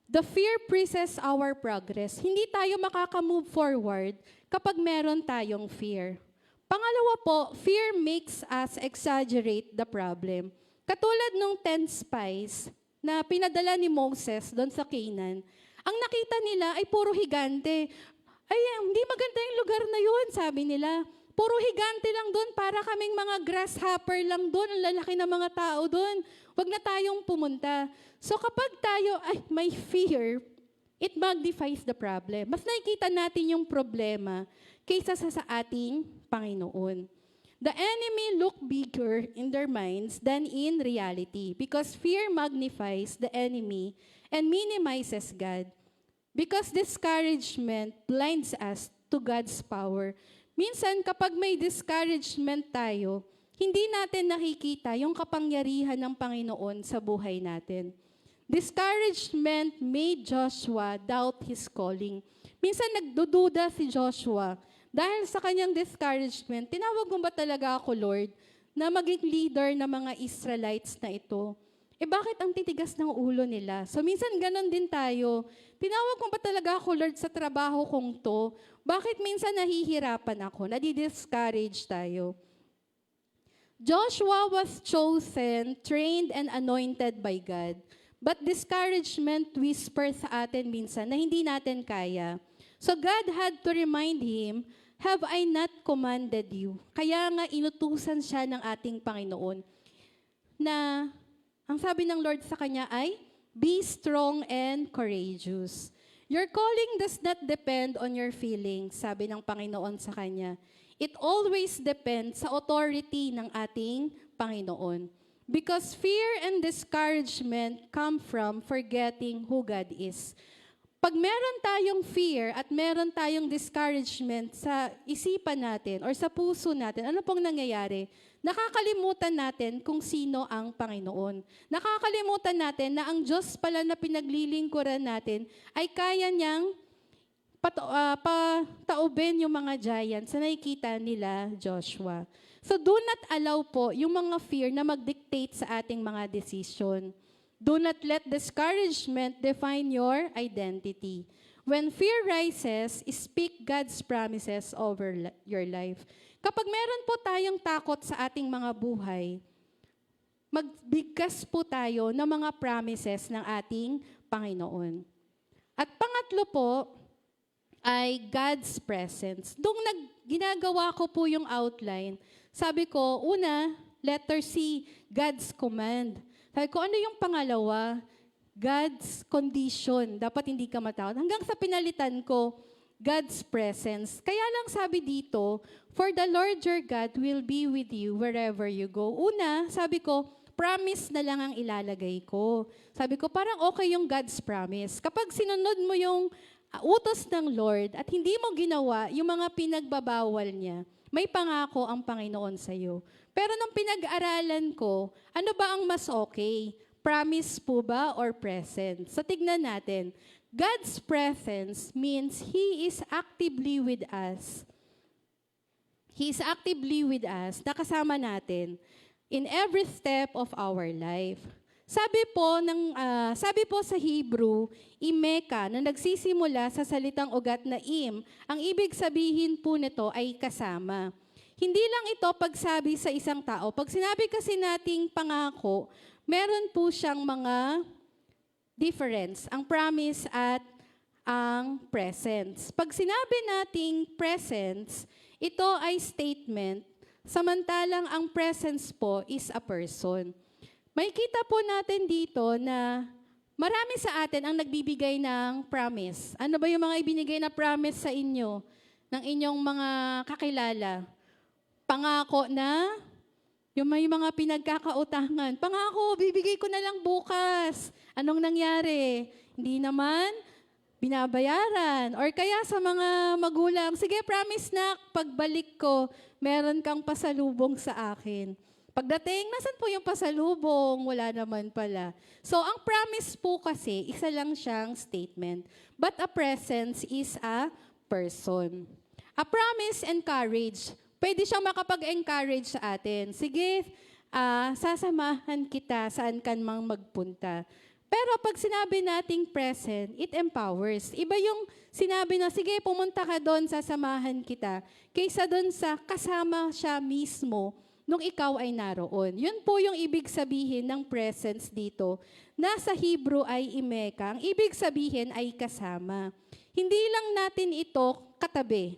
The fear freezes our progress. Hindi tayo makaka-move forward kapag meron tayong fear. Pangalawa po, fear makes us exaggerate the problem. Katulad nung 10 spies na pinadala ni Moses doon sa Canaan, ang nakita nila ay puro higante. Ay, hindi maganda yung lugar na yun, sabi nila. Puro higante lang doon, para kaming mga grasshopper lang doon, ang lalaki ng mga tao doon. Huwag na tayong pumunta. So kapag tayo ay may fear, it magnifies the problem. Mas nakikita natin yung problema kaysa sa ating Panginoon. The enemy look bigger in their minds than in reality because fear magnifies the enemy and minimizes God. Because discouragement blinds us to God's power. Minsan kapag may discouragement tayo, hindi natin nakikita yung kapangyarihan ng Panginoon sa buhay natin. Discouragement made Joshua doubt his calling. Minsan nagdududa si Joshua dahil sa kanyang discouragement. Tinawag mo ba talaga ako, Lord, na maging leader ng mga Israelites na ito? Bakit ang titigas ng ulo nila? So minsan ganon din tayo. Tinawag mo ba talaga ako, Lord, sa trabaho kong to? Bakit minsan nahihirapan ako? Nadi-discourage tayo. Joshua was chosen, trained, and anointed by God. But discouragement whispers sa atin minsan na hindi natin kaya. So God had to remind him, have I not commanded you? Kaya nga inutusan siya ng ating Panginoon na ang sabi ng Lord sa kanya ay, be strong and courageous. Your calling does not depend on your feelings, sabi ng Panginoon sa kanya. It always depends sa authority ng ating Panginoon. Because fear and discouragement come from forgetting who God is. Pag meron tayong fear at meron tayong discouragement sa isipan natin or sa puso natin, ano pong nangyayari? Nakakalimutan natin kung sino ang Panginoon. Nakakalimutan natin na ang Diyos pala na pinaglilingkuran natin ay kaya niyang pataubin yung mga giants na nakikita nila Joshua. So do not allow po yung mga fear na mag-dictate sa ating mga decision. Do not let discouragement define your identity. When fear rises, speak God's promises over your life. Kapag meron po tayong takot sa ating mga buhay, magbigkas po tayo ng mga promises ng ating Panginoon. At pangatlo po ay God's presence. Ginagawa ko po yung outline. Sabi ko, una, letter C, God's command. Sabi ko, ano yung pangalawa? God's condition. Dapat hindi ka matakot. Hanggang sa pinalitan ko, God's presence. Kaya lang sabi dito, for the Lord your God will be with you wherever you go. Una, sabi ko, promise na lang ang ilalagay ko. Sabi ko, parang okay yung God's promise. Kapag sinunod mo yung utos ng Lord at hindi mo ginawa yung mga pinagbabawal niya, may pangako ang Panginoon sa iyo. Pero nung pinag-aralan ko, ano ba ang mas okay? Promise po ba or present? So tignan natin. God's presence means He is actively with us. He is actively with us, nakasama natin in every step of our life. Sabi po sa Hebrew, imeka, na nagsisimula sa salitang ugat na ang ibig sabihin po nito ay kasama. Hindi lang ito pagsabi sa isang tao. Pag sinabi kasi nating pangako, meron po siyang mga difference, ang promise at ang presence. Pag sinabi nating presence, ito ay statement, samantalang ang presence po is a person. May kita po natin dito na marami sa atin ang nagbibigay ng promise. Ano ba yung mga ibinigay na promise sa inyo ng inyong mga kakilala? Pangako na yung may mga pinagkakautangan. Pangako, bibigay ko na lang bukas. Anong nangyari? Hindi naman binabayaran. Or kaya sa mga magulang, sige, promise na, pagbalik ko, meron kang pasalubong sa akin. Pagdating, nasan po yung pasalubong? Wala naman pala. So, ang promise po kasi, isa lang siyang statement. But a presence is a person. A promise encourage. Pwede siyang makapag-encourage sa atin. Sige, sasamahan kita saan ka mang magpunta. Pero pag sinabi nating present, it empowers. Iba yung sinabi na, sige, pumunta ka doon, sasamahan kita, kaysa doon sa kasama siya mismo nung ikaw ay naroon. Yun po yung ibig sabihin ng presence dito. Nasa Hebrew ay imeka. Ang ibig sabihin ay kasama. Hindi lang natin ito katabi,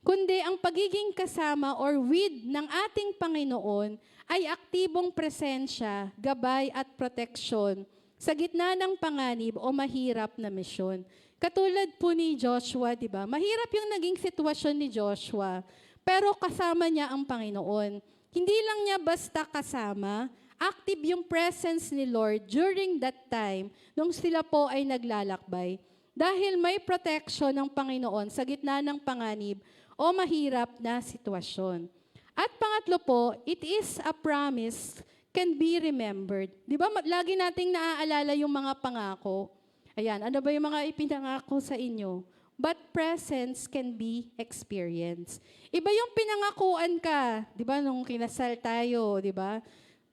kundi ang pagiging kasama or with ng ating Panginoon ay aktibong presensya, gabay at proteksyon sa gitna ng panganib o mahirap na misyon. Katulad po ni Joshua, di ba? Mahirap yung naging sitwasyon ni Joshua, pero kasama niya ang Panginoon. Hindi lang niya basta kasama, active yung presence ni Lord during that time nung sila po ay naglalakbay. Dahil may protection ng Panginoon sa gitna ng panganib o mahirap na sitwasyon. At pangatlo po, it is a promise can be remembered. Di ba lagi nating naaalala yung mga pangako? Ayan, ano ba yung mga ipinangako sa inyo? But presence can be experienced. Iba yung pinangakuan ka, di ba, nung kinasal tayo, di ba?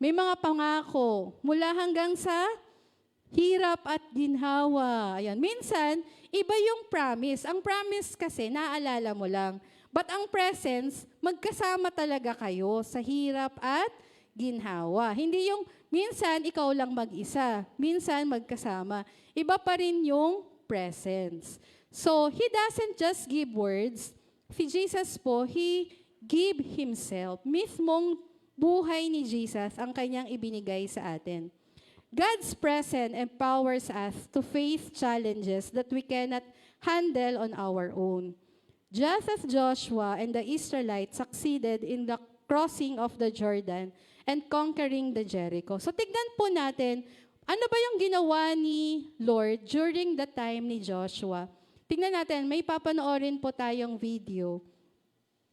May mga pangako mula hanggang sa hirap at ginhawa. Ayan, minsan, iba yung promise. Ang promise kasi, naaalala mo lang. But ang presence, magkasama talaga kayo sa hirap at ginhawa. Hindi yung minsan ikaw lang mag-isa, minsan magkasama. Iba pa rin yung presence. So, He doesn't just give words. Si Jesus po, He give Himself. Mismong buhay ni Jesus ang kanyang ibinigay sa atin. God's presence empowers us to face challenges that we cannot handle on our own. Just as Joshua and the Israelites succeeded in the crossing of the Jordan and conquering the Jericho. So tignan po natin, ano ba yung ginawa ni Lord during the time ni Joshua? Tignan natin, may papanoorin po tayong video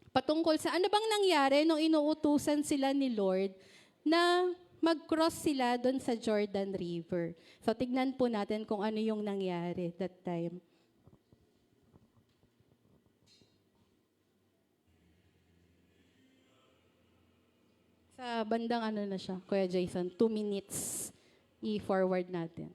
patungkol sa ano bang nangyari nung inuutusan sila ni Lord na mag-cross sila doon sa Jordan River. So tignan po natin kung ano yung nangyari that time. Sa bandang ano na siya, Kuya Jason, 2 minutes i-forward natin.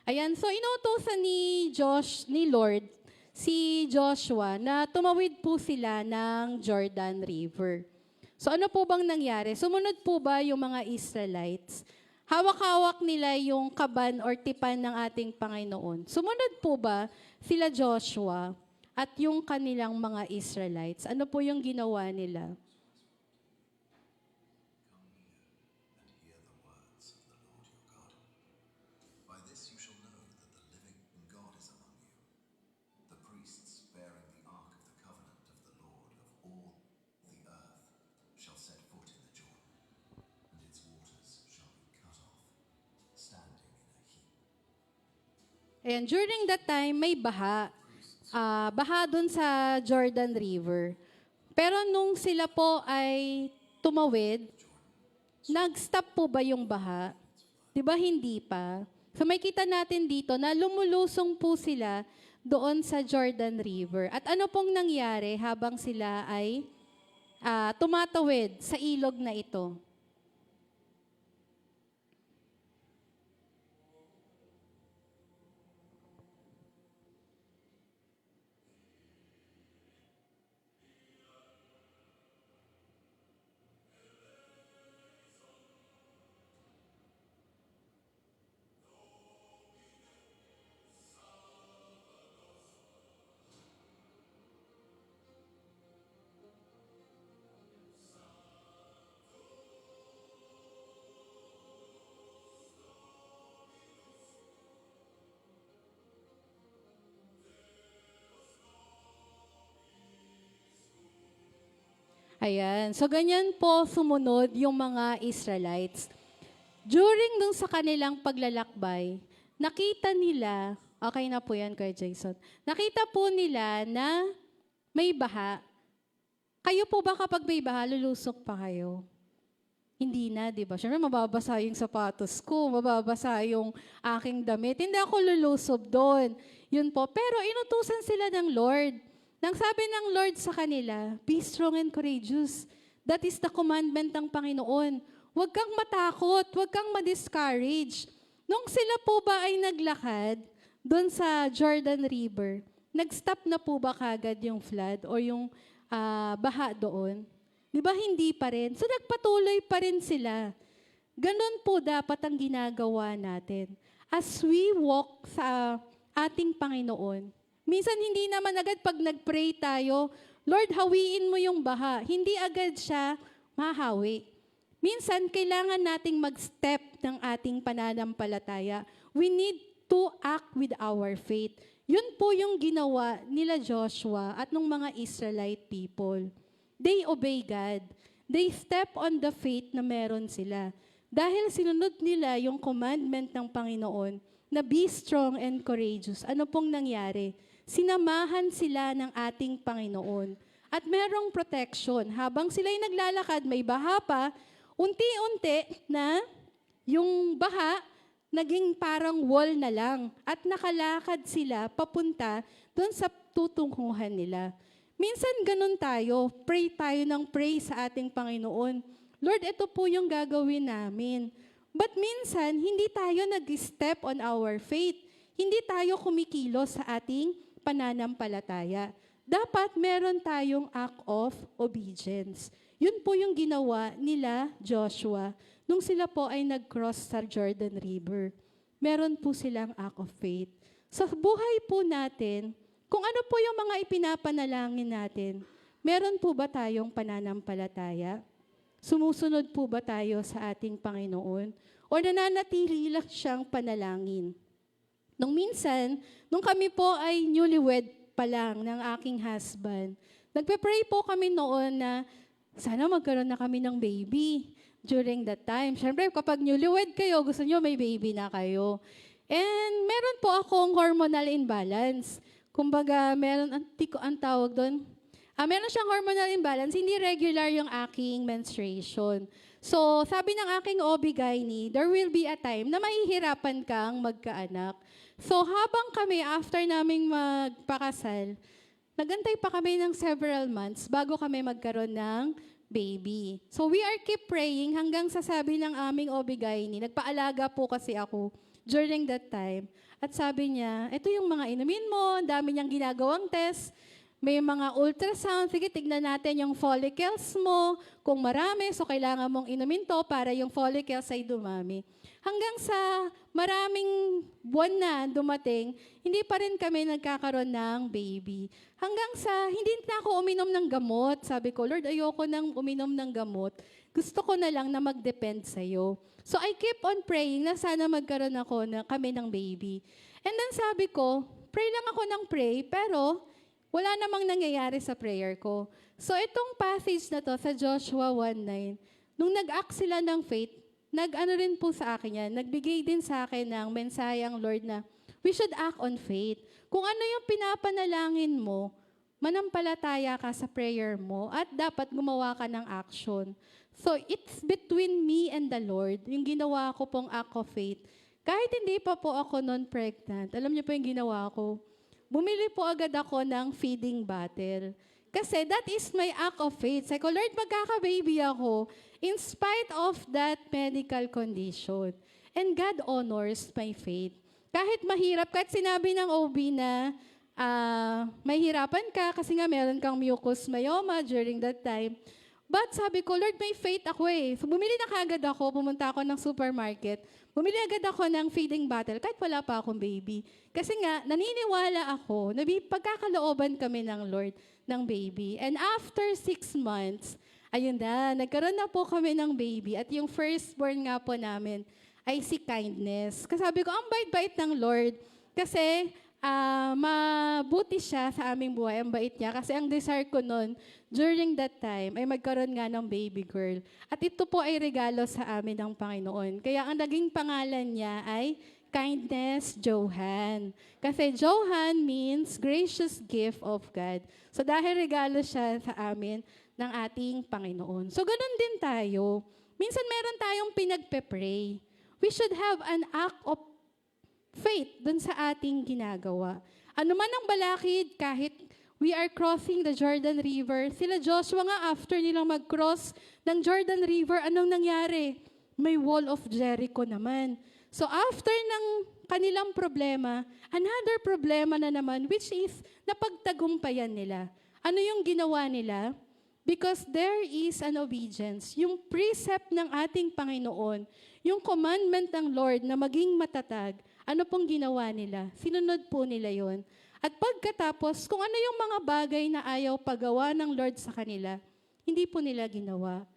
Ayan, so inuutosan ni Lord si Joshua na tumawid po sila ng Jordan River. So ano po bang nangyari? Sumunod po ba yung mga Israelites? Hawak-hawak nila yung kaban or tipan ng ating Panginoon. Sumunod po ba sila Joshua at yung kanilang mga Israelites? Ano po yung ginawa nila? By this you shall know that the living God is among you. The priests bearing And during that time, may baha. Baha dun sa Jordan River. Pero nung sila po ay tumawid, nag-stop po ba yung baha? Di ba hindi pa? So may kita natin dito na lumulusong po sila doon sa Jordan River. At ano pong nangyari habang sila ay tumatawid sa ilog na ito? Ayan. So, ganyan po sumunod yung mga Israelites. During dun sa kanilang paglalakbay, nakita nila, okay na po yan, Kuya Jason, nakita po nila na may baha. Kayo po ba kapag may baha, lulusok pa kayo? Hindi na, di ba? Siyempre, mababasa yung sapatos ko, mababasa yung aking damit. Hindi ako lulusob doon. Yun po. Pero inutusan sila ng Lord. Nang sabi ng Lord sa kanila, be strong and courageous. That is the commandment ng Panginoon. Huwag kang matakot, huwag kang ma-discourage. Nung sila po ba ay naglakad doon sa Jordan River, nag-stop na po ba kagad yung flood o yung baha doon? Di ba hindi pa rin? So nagpatuloy pa rin sila. Ganon po dapat ang ginagawa natin. As we walk sa ating Panginoon, minsan hindi naman agad pag nag-pray tayo, Lord, hawiin mo yung baha. Hindi agad siya mahawi. Minsan, kailangan nating mag-step ng ating pananampalataya. We need to act with our faith. Yun po yung ginawa nila Joshua at ng mga Israelite people. They obey God. They step on the faith na meron sila. Dahil sinunod nila yung commandment ng Panginoon na be strong and courageous. Ano pong nangyari? Sinamahan sila ng ating Panginoon. At merong protection. Habang sila'y naglalakad, may baha pa, unti-unti na yung baha naging parang wall na lang. At nakalakad sila papunta doon sa tutunguhan nila. Minsan ganun tayo, pray tayo ng pray sa ating Panginoon. Lord, ito po yung gagawin namin. But minsan, hindi tayo nag-step on our faith. Hindi tayo kumikilos sa ating pananampalataya. Dapat meron tayong act of obedience. Yun po yung ginawa nila Joshua nung sila po ay nag-cross sa Jordan River. Meron po silang act of faith. Sa buhay po natin, kung ano po yung mga ipinapanalangin natin, meron po ba tayong pananampalataya? Sumusunod po ba tayo sa ating Panginoon? O nananatili lang siyang panalangin? Nung minsan, nung kami po ay newlywed pa lang ng aking husband, nagpe-pray po kami noon na sana magkaroon na kami ng baby during that time. Siyempre, kapag newlywed kayo, gusto nyo may baby na kayo. And meron po akong hormonal imbalance. Kumbaga, meron, ang tawag doon, meron siyang hormonal imbalance, hindi regular yung aking menstruation. So, sabi ng aking OB-GYN, there will be a time na mahihirapan kang magkaanak. So, habang kami, after naming magpakasal, nagantay pa kami ng several months bago kami magkaroon ng baby. So, we are keep praying hanggang sa sabi ng aming OB-GYN, nagpaalaga po kasi ako during that time. At sabi niya, ito yung mga inumin mo, ang dami niyang ginagawang test, may mga ultrasound, sige, tignan natin yung follicles mo. Kung marami, so kailangan mong inumin to para yung follicles ay dumami. Hanggang sa maraming buwan na dumating, hindi pa rin kami nagkakaroon ng baby. Hanggang sa hindi na ako uminom ng gamot. Sabi ko, Lord, ayoko nang uminom ng gamot. Gusto ko na lang na mag-depend sa'yo. So I keep on praying na sana magkaroon kami ng baby. And then sabi ko, pray lang ako ng pray, pero wala namang nangyayari sa prayer ko. So itong passage na to sa Joshua 1:9, nung nag-act sila ng faith, nag-ano rin po sa akin yan, nagbigay din sa akin ng mensayang Lord na, we should act on faith. Kung ano yung pinapanalangin mo, manampalataya ka sa prayer mo at dapat gumawa ka ng action. So, it's between me and the Lord, yung ginawa ko pong act of faith. Kahit hindi pa po ako non-pregnant, alam niyo po yung ginawa ko? Bumili po agad ako ng feeding bottle. Kasi that is my act of faith. Sabi ko, Lord, magkaka-baby ako in spite of that medical condition. And God honors my faith. Kahit mahirap, kahit sinabi ng OB na mahirapan ka kasi nga meron kang mucous myoma during that time. But sabi ko, Lord, may faith ako eh. So, bumili na kaagad ako, pumunta ako ng supermarket. Bumili agad ako ng feeding bottle kahit wala pa akong baby. Kasi nga, naniniwala ako na pagkakalooban kami ng Lord ng baby. And after 6 months, ayun na, nagkaroon na po kami ng baby. At yung firstborn nga po namin ay si Kindness. Kasi sabi ko, ang bait-bait ng Lord. Kasi mabuti siya sa aming buhay, ang bait niya. Kasi ang desire ko noon, during that time, ay magkaroon nga ng baby girl. At ito po ay regalo sa amin ng Panginoon. Kaya ang naging pangalan niya ay Kindness Johan. Kasi Johan means gracious gift of God. So dahil regalo siya sa amin ng ating Panginoon. So ganun din tayo. Minsan meron tayong pinagpe-pray. We should have an act of faith dun sa ating ginagawa. Ano man ang balakid, kahit we are crossing the Jordan River, sila Joshua nga after nilang mag-cross ng Jordan River, anong nangyari? May wall of Jericho naman. So after ng kanilang problema, another problema na naman, which is napagtagumpayan nila. Ano yung ginawa nila? Because there is an obedience. Yung precept ng ating Panginoon, yung commandment ng Lord na maging matatag, ano pong ginawa nila? Sinunod po nila yon. At pagkatapos, kung ano yung mga bagay na ayaw pagawa ng Lord sa kanila, hindi po nila ginawa.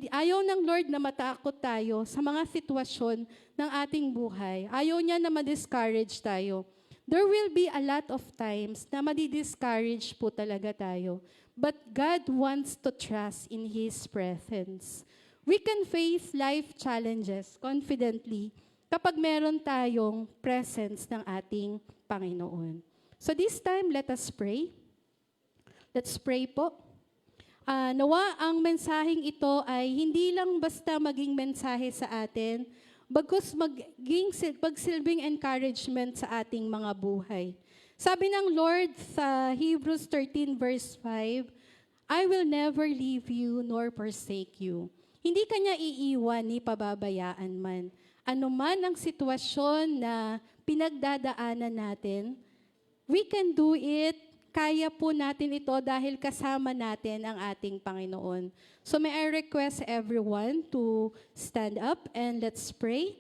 Ayaw ng Lord na matakot tayo sa mga sitwasyon ng ating buhay. Ayaw niya na ma-discourage tayo. There will be a lot of times na madi-discourage po talaga tayo. But God wants to trust in His presence. We can face life challenges confidently kapag meron tayong presence ng ating Panginoon. So this time, let us pray. Let's pray po. Nawa ang mensaheng ito ay hindi lang basta maging mensahe sa atin, bagkus maging pagsilbing encouragement sa ating mga buhay. Sabi ng Lord sa Hebrews 13 verse 5, I will never leave you nor forsake you. Hindi kanya iiwan ni pababayaan man. Ano man ang sitwasyon na pinagdadaanan natin, we can do it. Kaya po natin ito dahil kasama natin ang ating Panginoon. So may I request everyone to stand up and let's pray.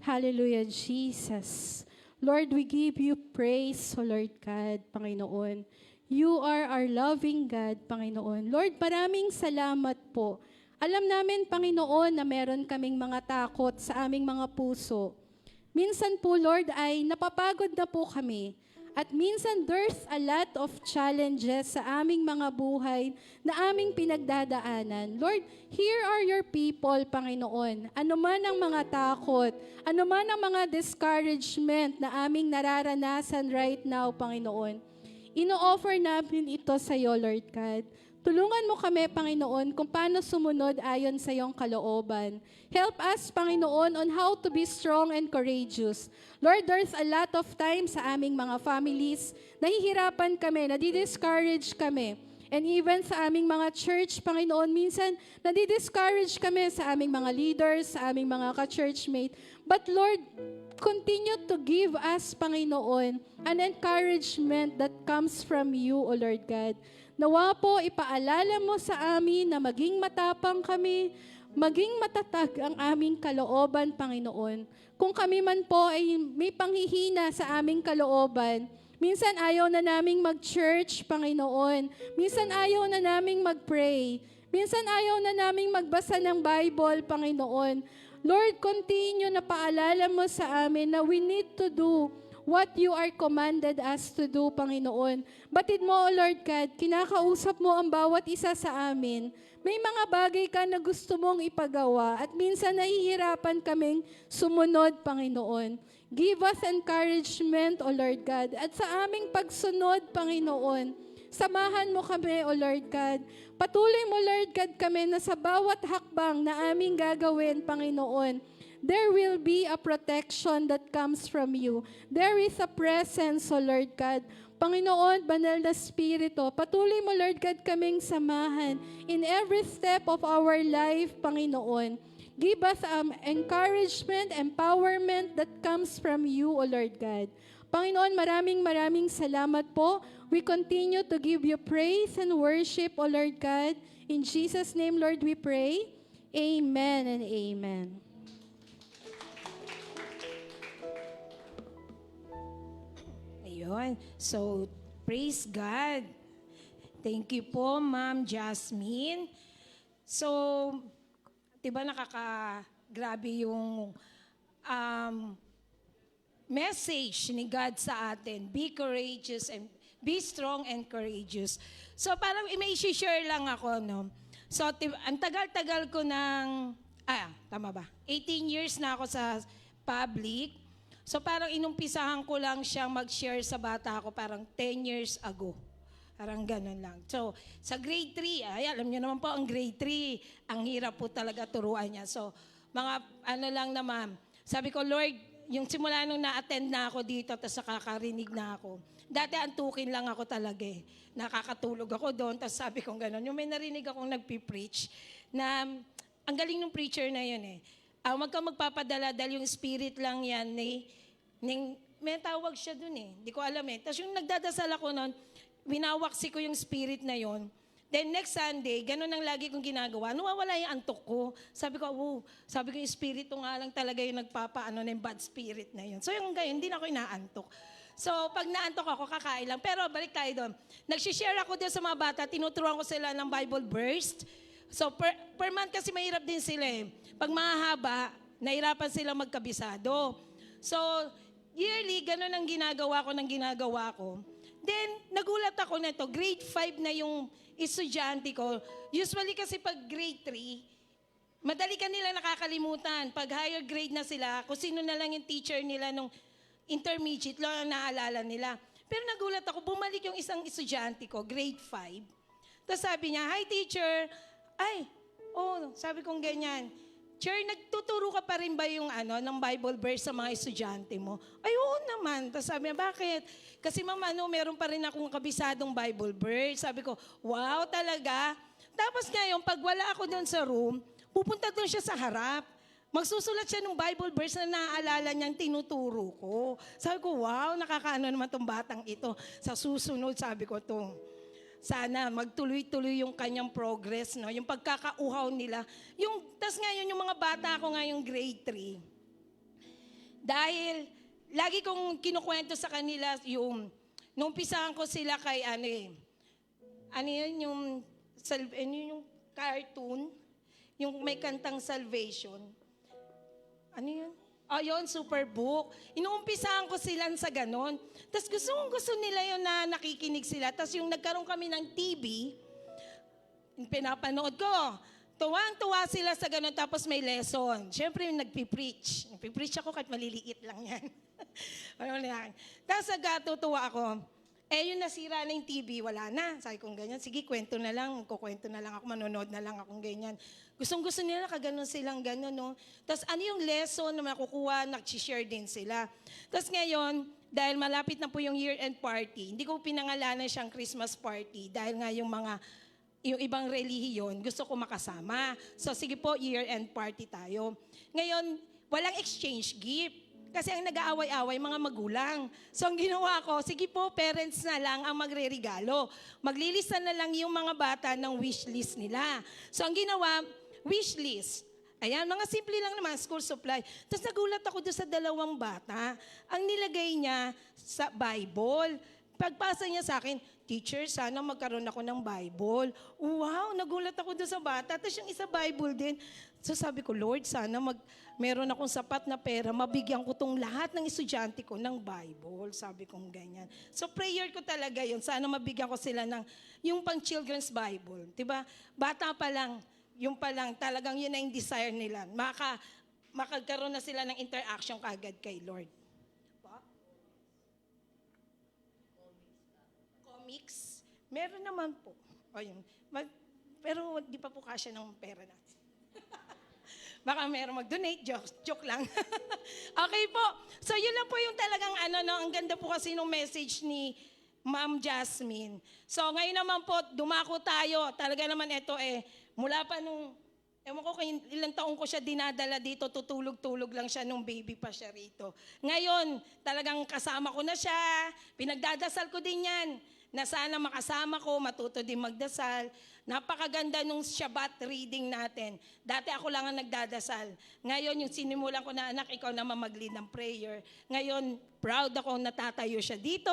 Hallelujah, Jesus. Lord, we give you praise, O Lord God, Panginoon. You are our loving God, Panginoon. Lord, maraming salamat po. Alam namin, Panginoon, na meron kaming mga takot sa aming mga puso. Minsan po, Lord, ay napapagod na po kami. At minsan, there's a lot of challenges sa aming mga buhay na aming pinagdadaanan. Lord, here are your people, Panginoon. Ano man ang mga takot, ano man ang mga discouragement na aming nararanasan right now, Panginoon. Ino-offer namin ito sa iyo, Lord God. Tulungan mo kami, Panginoon, kung paano sumunod ayon sa iyong kalooban. Help us, Panginoon, on how to be strong and courageous. Lord, there's a lot of times sa aming mga families, nahihirapan kami, nadi-discourage kami. And even sa aming mga church, Panginoon, minsan nadi-discourage kami sa aming mga leaders, sa aming mga ka-churchmate. But Lord, continue to give us, Panginoon, an encouragement that comes from you, O Lord God. Nawa po, ipaalala mo sa amin na maging matapang kami, maging matatag ang aming kalooban, Panginoon. Kung kami man po ay may panghihina sa aming kalooban, minsan ayaw na naming mag-church, Panginoon. Minsan ayaw na naming mag-pray. Minsan ayaw na naming magbasa ng Bible, Panginoon. Lord, continue na paalala mo sa amin na we need to do what you are commanded us to do, Panginoon. Batid mo, O Lord God, kinakausap mo ang bawat isa sa amin. May mga bagay ka na gusto mong ipagawa at minsan nahihirapan kaming sumunod, Panginoon. Give us encouragement, O Lord God, at sa aming pagsunod, Panginoon, samahan mo kami, O Lord God. Patuloy mo, Lord God, kami na sa bawat hakbang na aming gagawin, Panginoon, there will be a protection that comes from you. There is a presence, O Lord God. Panginoon, Banal na Espiritu, patuloy mo, Lord God, kaming samahan in every step of our life, Panginoon. Give us encouragement, empowerment that comes from you, O Lord God. Panginoon, maraming salamat po. We continue to give you praise and worship, O Lord God. In Jesus' name, Lord, we pray. Amen and amen. Ayun. So, praise God. Thank you po, Ma'am Jasmine. So, diba nakakagrabe yung message ni God sa atin. Be courageous and be strong and courageous. So, parang may share lang ako, no? So, ang tagal-tagal ko ng, tama ba? 18 years na ako sa public. So parang inumpisahan ko lang siyang mag-share sa bata ako parang 10 years ago. Parang ganun lang. So sa grade 3, alam niyo naman po ang grade 3, ang hirap po talaga turuan niya. So mga lang naman, sabi ko, Lord, yung simula nung na-attend na ako dito, tapos nakakarinig na ako. Dati antukin lang ako talaga eh. Nakakatulog ako doon, tapos sabi ko gano'n. Yung may narinig akong nagpipreach na ang galing ng preacher na yun eh. Wag kang magpapadala dahil yung spirit lang yan may tawag siya dun eh. Hindi ko alam eh. Tapos yung nagdadasal ako nun, winawaksi ko yung spirit na yon. Then next Sunday, ganun ang lagi kong ginagawa. Nawawala yung antok ko. Sabi ko, sabi ko yung spirito nga lang talaga yung nagpapaano na yung bad spirit na yun. So yung gayon, hindi na ako inaantok. So pag naantok ako, kakain lang. Pero balik tayo doon. Nagsishare ako din sa mga bata, tinuturuan ko sila ng Bible verse. So per month kasi mahirap din sila eh. Pag mahaba, nahirapan silang magkabisado. So, yearly, ganun ang ginagawa ko. Then, nagulat ako na ito, grade 5 na yung estudyante ko. Usually kasi pag grade 3, madali ka nila nakakalimutan. Pag higher grade na sila, kung sino na lang yung teacher nila nung intermediate, lang ang naalala nila. Pero nagulat ako, bumalik yung isang estudyante ko, grade 5. Tapos sabi niya, hi teacher. Sabi kong ganyan. Chair, nagtuturo ka pa rin ba yung ng Bible verse sa mga estudyante mo? Ay, oo naman. Tapos sabi niya, bakit? Kasi mama, meron pa rin akong kabisadong Bible verse. Sabi ko, wow, talaga? Tapos ngayon, pag wala ako doon sa room, pupunta doon siya sa harap. Magsusulat siya ng Bible verse na naaalala niyang tinuturo ko. Sabi ko, wow, nakakaano naman tong batang ito. Sa susunod, sabi ko sana magtuloy-tuloy yung kanyang progress, no? Yung pagkakauhaw nila. Tas ngayon, yung mga bata ko ngayong grade 3. Dahil, lagi kong kinukwento sa kanila nung umpisahan ko sila kay yung cartoon, yung may kantang Salvation. Ano yun? Yun, Superbook. Inuumpisahan ko sila sa ganon. Tapos gusto nila yun na nakikinig sila. Tapos yung nagkaroon kami ng TV, pinapanood ko. Tuwang-tuwa sila sa ganon, tapos may lesson. Siyempre yung nagpipreach. Nagpipreach ako kahit maliliit lang yan. Tapos nagkatutuwa ako. Yung nasira na yung TV, wala na. Sabi kong ganyan, sige, kukwento na lang ako, manonood na lang akong ganyan. Gustong-gusto nila, kaganon silang ganon, no? Tapos ano yung lesson na makukuha, nag-share din sila. Tapos ngayon, dahil malapit na po yung year-end party, hindi ko pinangalanan siyang Christmas party dahil nga yung ibang relihiyon, gusto ko makasama. So sige po, year-end party tayo. Ngayon, walang exchange gift. Kasi ang nag-aaway-away, mga magulang. So ang ginawa ko, sige po, parents na lang ang magre-regalo. Maglilista na lang yung mga bata ng wish list nila. So ang ginawa, wish list. Ayan, mga simple lang naman, school supply. Tapos nagulat ako doon sa dalawang bata. Ang nilagay niya sa Bible. Pagpasa niya sa akin, teacher, sana magkaroon ako ng Bible. Wow, nagulat ako doon sa bata. Tapos yung isa Bible din. So sabi ko, Lord, sana meron akong sapat na pera, mabigyan ko tong lahat ng estudyante ko ng Bible. Sabi kong ganyan. So prayer ko talaga yun. Sana mabigyan ko sila ng yung pang children's Bible. Diba? Bata pa lang, yung pa lang, talagang yun na yung desire nila. Makagkaroon na sila ng interaction kagad kay Lord. Comics? Meron naman po. Ayun. Pero di pa po kasya ng pera natin. Baka meron mag-donate, joke lang. Okay po. So yun lang po yung talagang ang ganda po kasi nung message ni Ma'am Jasmine. So ngayon naman po, dumako tayo. Talaga naman ito mula pa nung, ewan ko kung ilang taong ko siya dinadala dito, tutulog-tulog lang siya nung baby pa siya rito. Ngayon, talagang kasama ko na siya, pinagdadasal ko din yan, na sana makasama ko, matuto din magdasal. Napakaganda nung Shabbat reading natin. Dati ako lang ang nagdadasal. Ngayon, yung sinimulan ko na, anak, ikaw naman mag-lead ng prayer. Ngayon, proud ako natatayo siya dito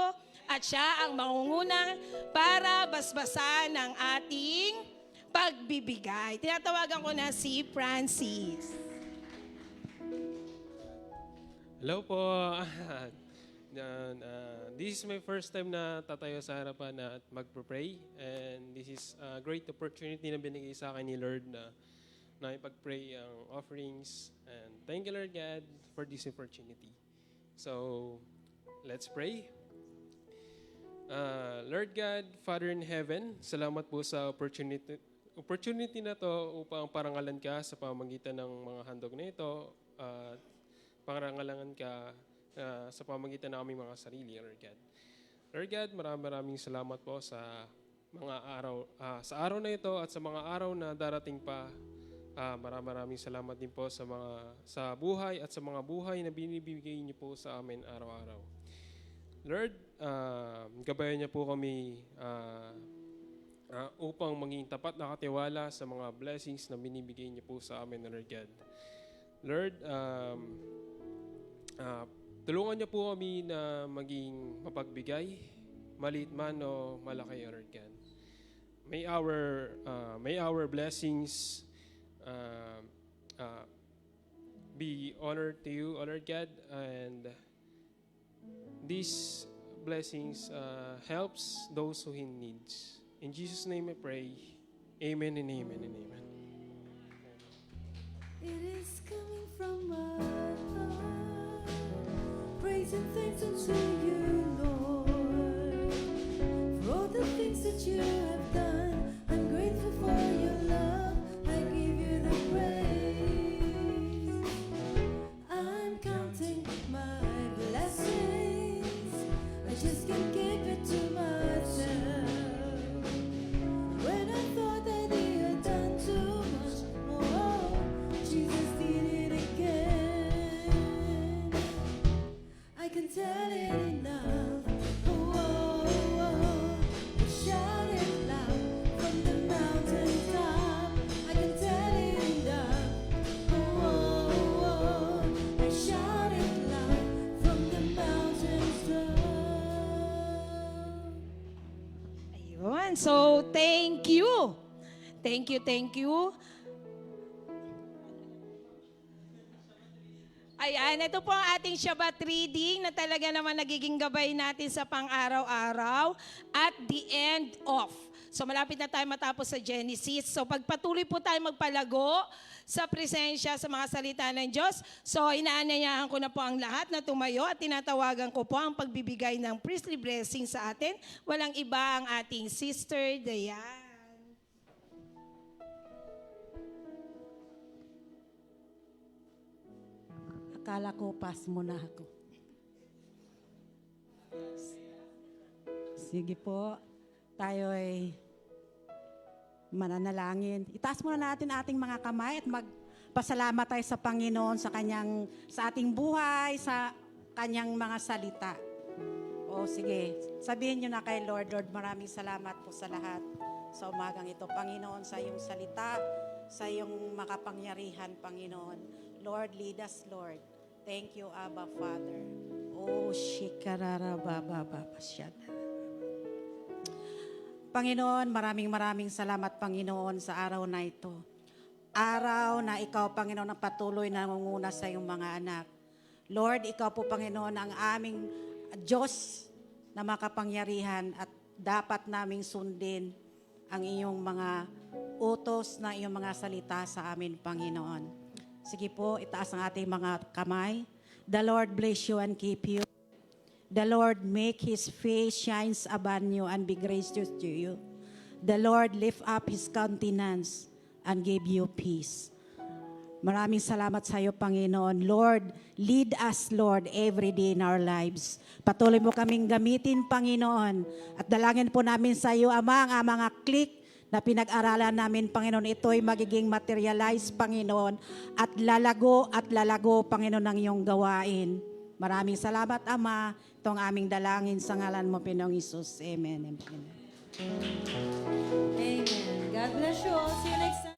at siya ang mangunguna para basbasan ang ating pagbibigay. Tinatawagan ko na si Francis. Hello po. This is my first time na tatayo sa harapan at magpray, and this is a great opportunity na binigay sa akin ni Lord na ipag-pray ang offerings, and thank you Lord God for this opportunity. So, let's pray. Lord God, Father in heaven, salamat po sa opportunity na to upang parangalan ka sa pamamagitan ng mga handog na ito, parangalan ka sa pamamagitan ng aming mga sarili, Lord God. Lord God, maraming salamat po sa mga araw, sa araw na ito at sa mga araw na darating pa. Maraming salamat din po sa buhay at sa mga buhay na binibigay niyo po sa amin araw-araw. Lord, gabayan niyo po kami upang maging tapat na katiwala sa mga blessings na binibigay niyo po sa amin, Lord God. Lord, tulungan niyo po kami na maging mapagbigay, maliit man o malaki, Lord God. May our blessings be honored to you, Lord God, and these blessings helps those who in needs. In Jesus' name I pray. Amen and amen and amen. It is coming from my heart, praising thanks unto you, Lord, for all the things that you have done. I'm grateful for your love. I give you the praise. I'm counting my blessings. I just can't keep it to myself. When I thought that he had done too much, oh, Jesus did it again. I can tell it enough. Oh, oh, oh. Shout it loud from the mountaintop. I can tell it enough. Oh, oh, oh. Shout it loud from the mountaintop. Ayun. So, thank you. Thank you. Ayan, ito po ang ating Shabbat reading na talaga naman nagiging gabay natin sa pang-araw-araw at the end of. So malapit na tayo matapos sa Genesis. So pagpatuloy po tayo magpalago sa presensya sa mga salita ng Diyos. So inaanyayahan ko na po ang lahat na tumayo at tinatawagan ko po ang pagbibigay ng priestly blessing sa atin. Walang iba ang ating Sister Dayan. Akala ko pass mo na ako. Sige po, tayo ay mananalangin. Itaas muna natin ating mga kamay at magpasalamat tayo sa Panginoon sa ating buhay, sa kanyang mga salita. O sige, sabihin nyo na kay Lord, maraming salamat po sa lahat sa umagang ito. Panginoon, sa iyong salita, sa iyong makapangyarihan, Panginoon. Lord, lead us, Lord. Thank you, Abba, Father. Oh, shikarara baba baba shada. Panginoon, maraming salamat, Panginoon, sa araw na ito. araw na ikaw, Panginoon, ang patuloy na nangunguna sa iyong mga anak. Lord, ikaw po, Panginoon, ang aming Diyos na makapangyarihan at dapat naming sundin ang iyong mga utos na iyong mga salita sa amin, Panginoon. Sige po, itaas ang ating mga kamay. The Lord bless you and keep you. The Lord make His face shines upon you and be gracious to you. The Lord lift up His countenance and give you peace. Maraming salamat sa iyo, Panginoon. Lord, lead us, Lord, every day in our lives. Patuloy mo kaming gamitin, Panginoon. At dalangin po namin sa iyo, Ama, ang mga click na pinag-aralan namin, Panginoon, ito'y magiging materialize, Panginoon, at lalago, Panginoon, ng iyong gawain. Maraming salamat, Ama. Itong aming dalangin sa ngalan mo, Pinoong Isus. Amen. Amen. Amen. God bless you all. See you next time.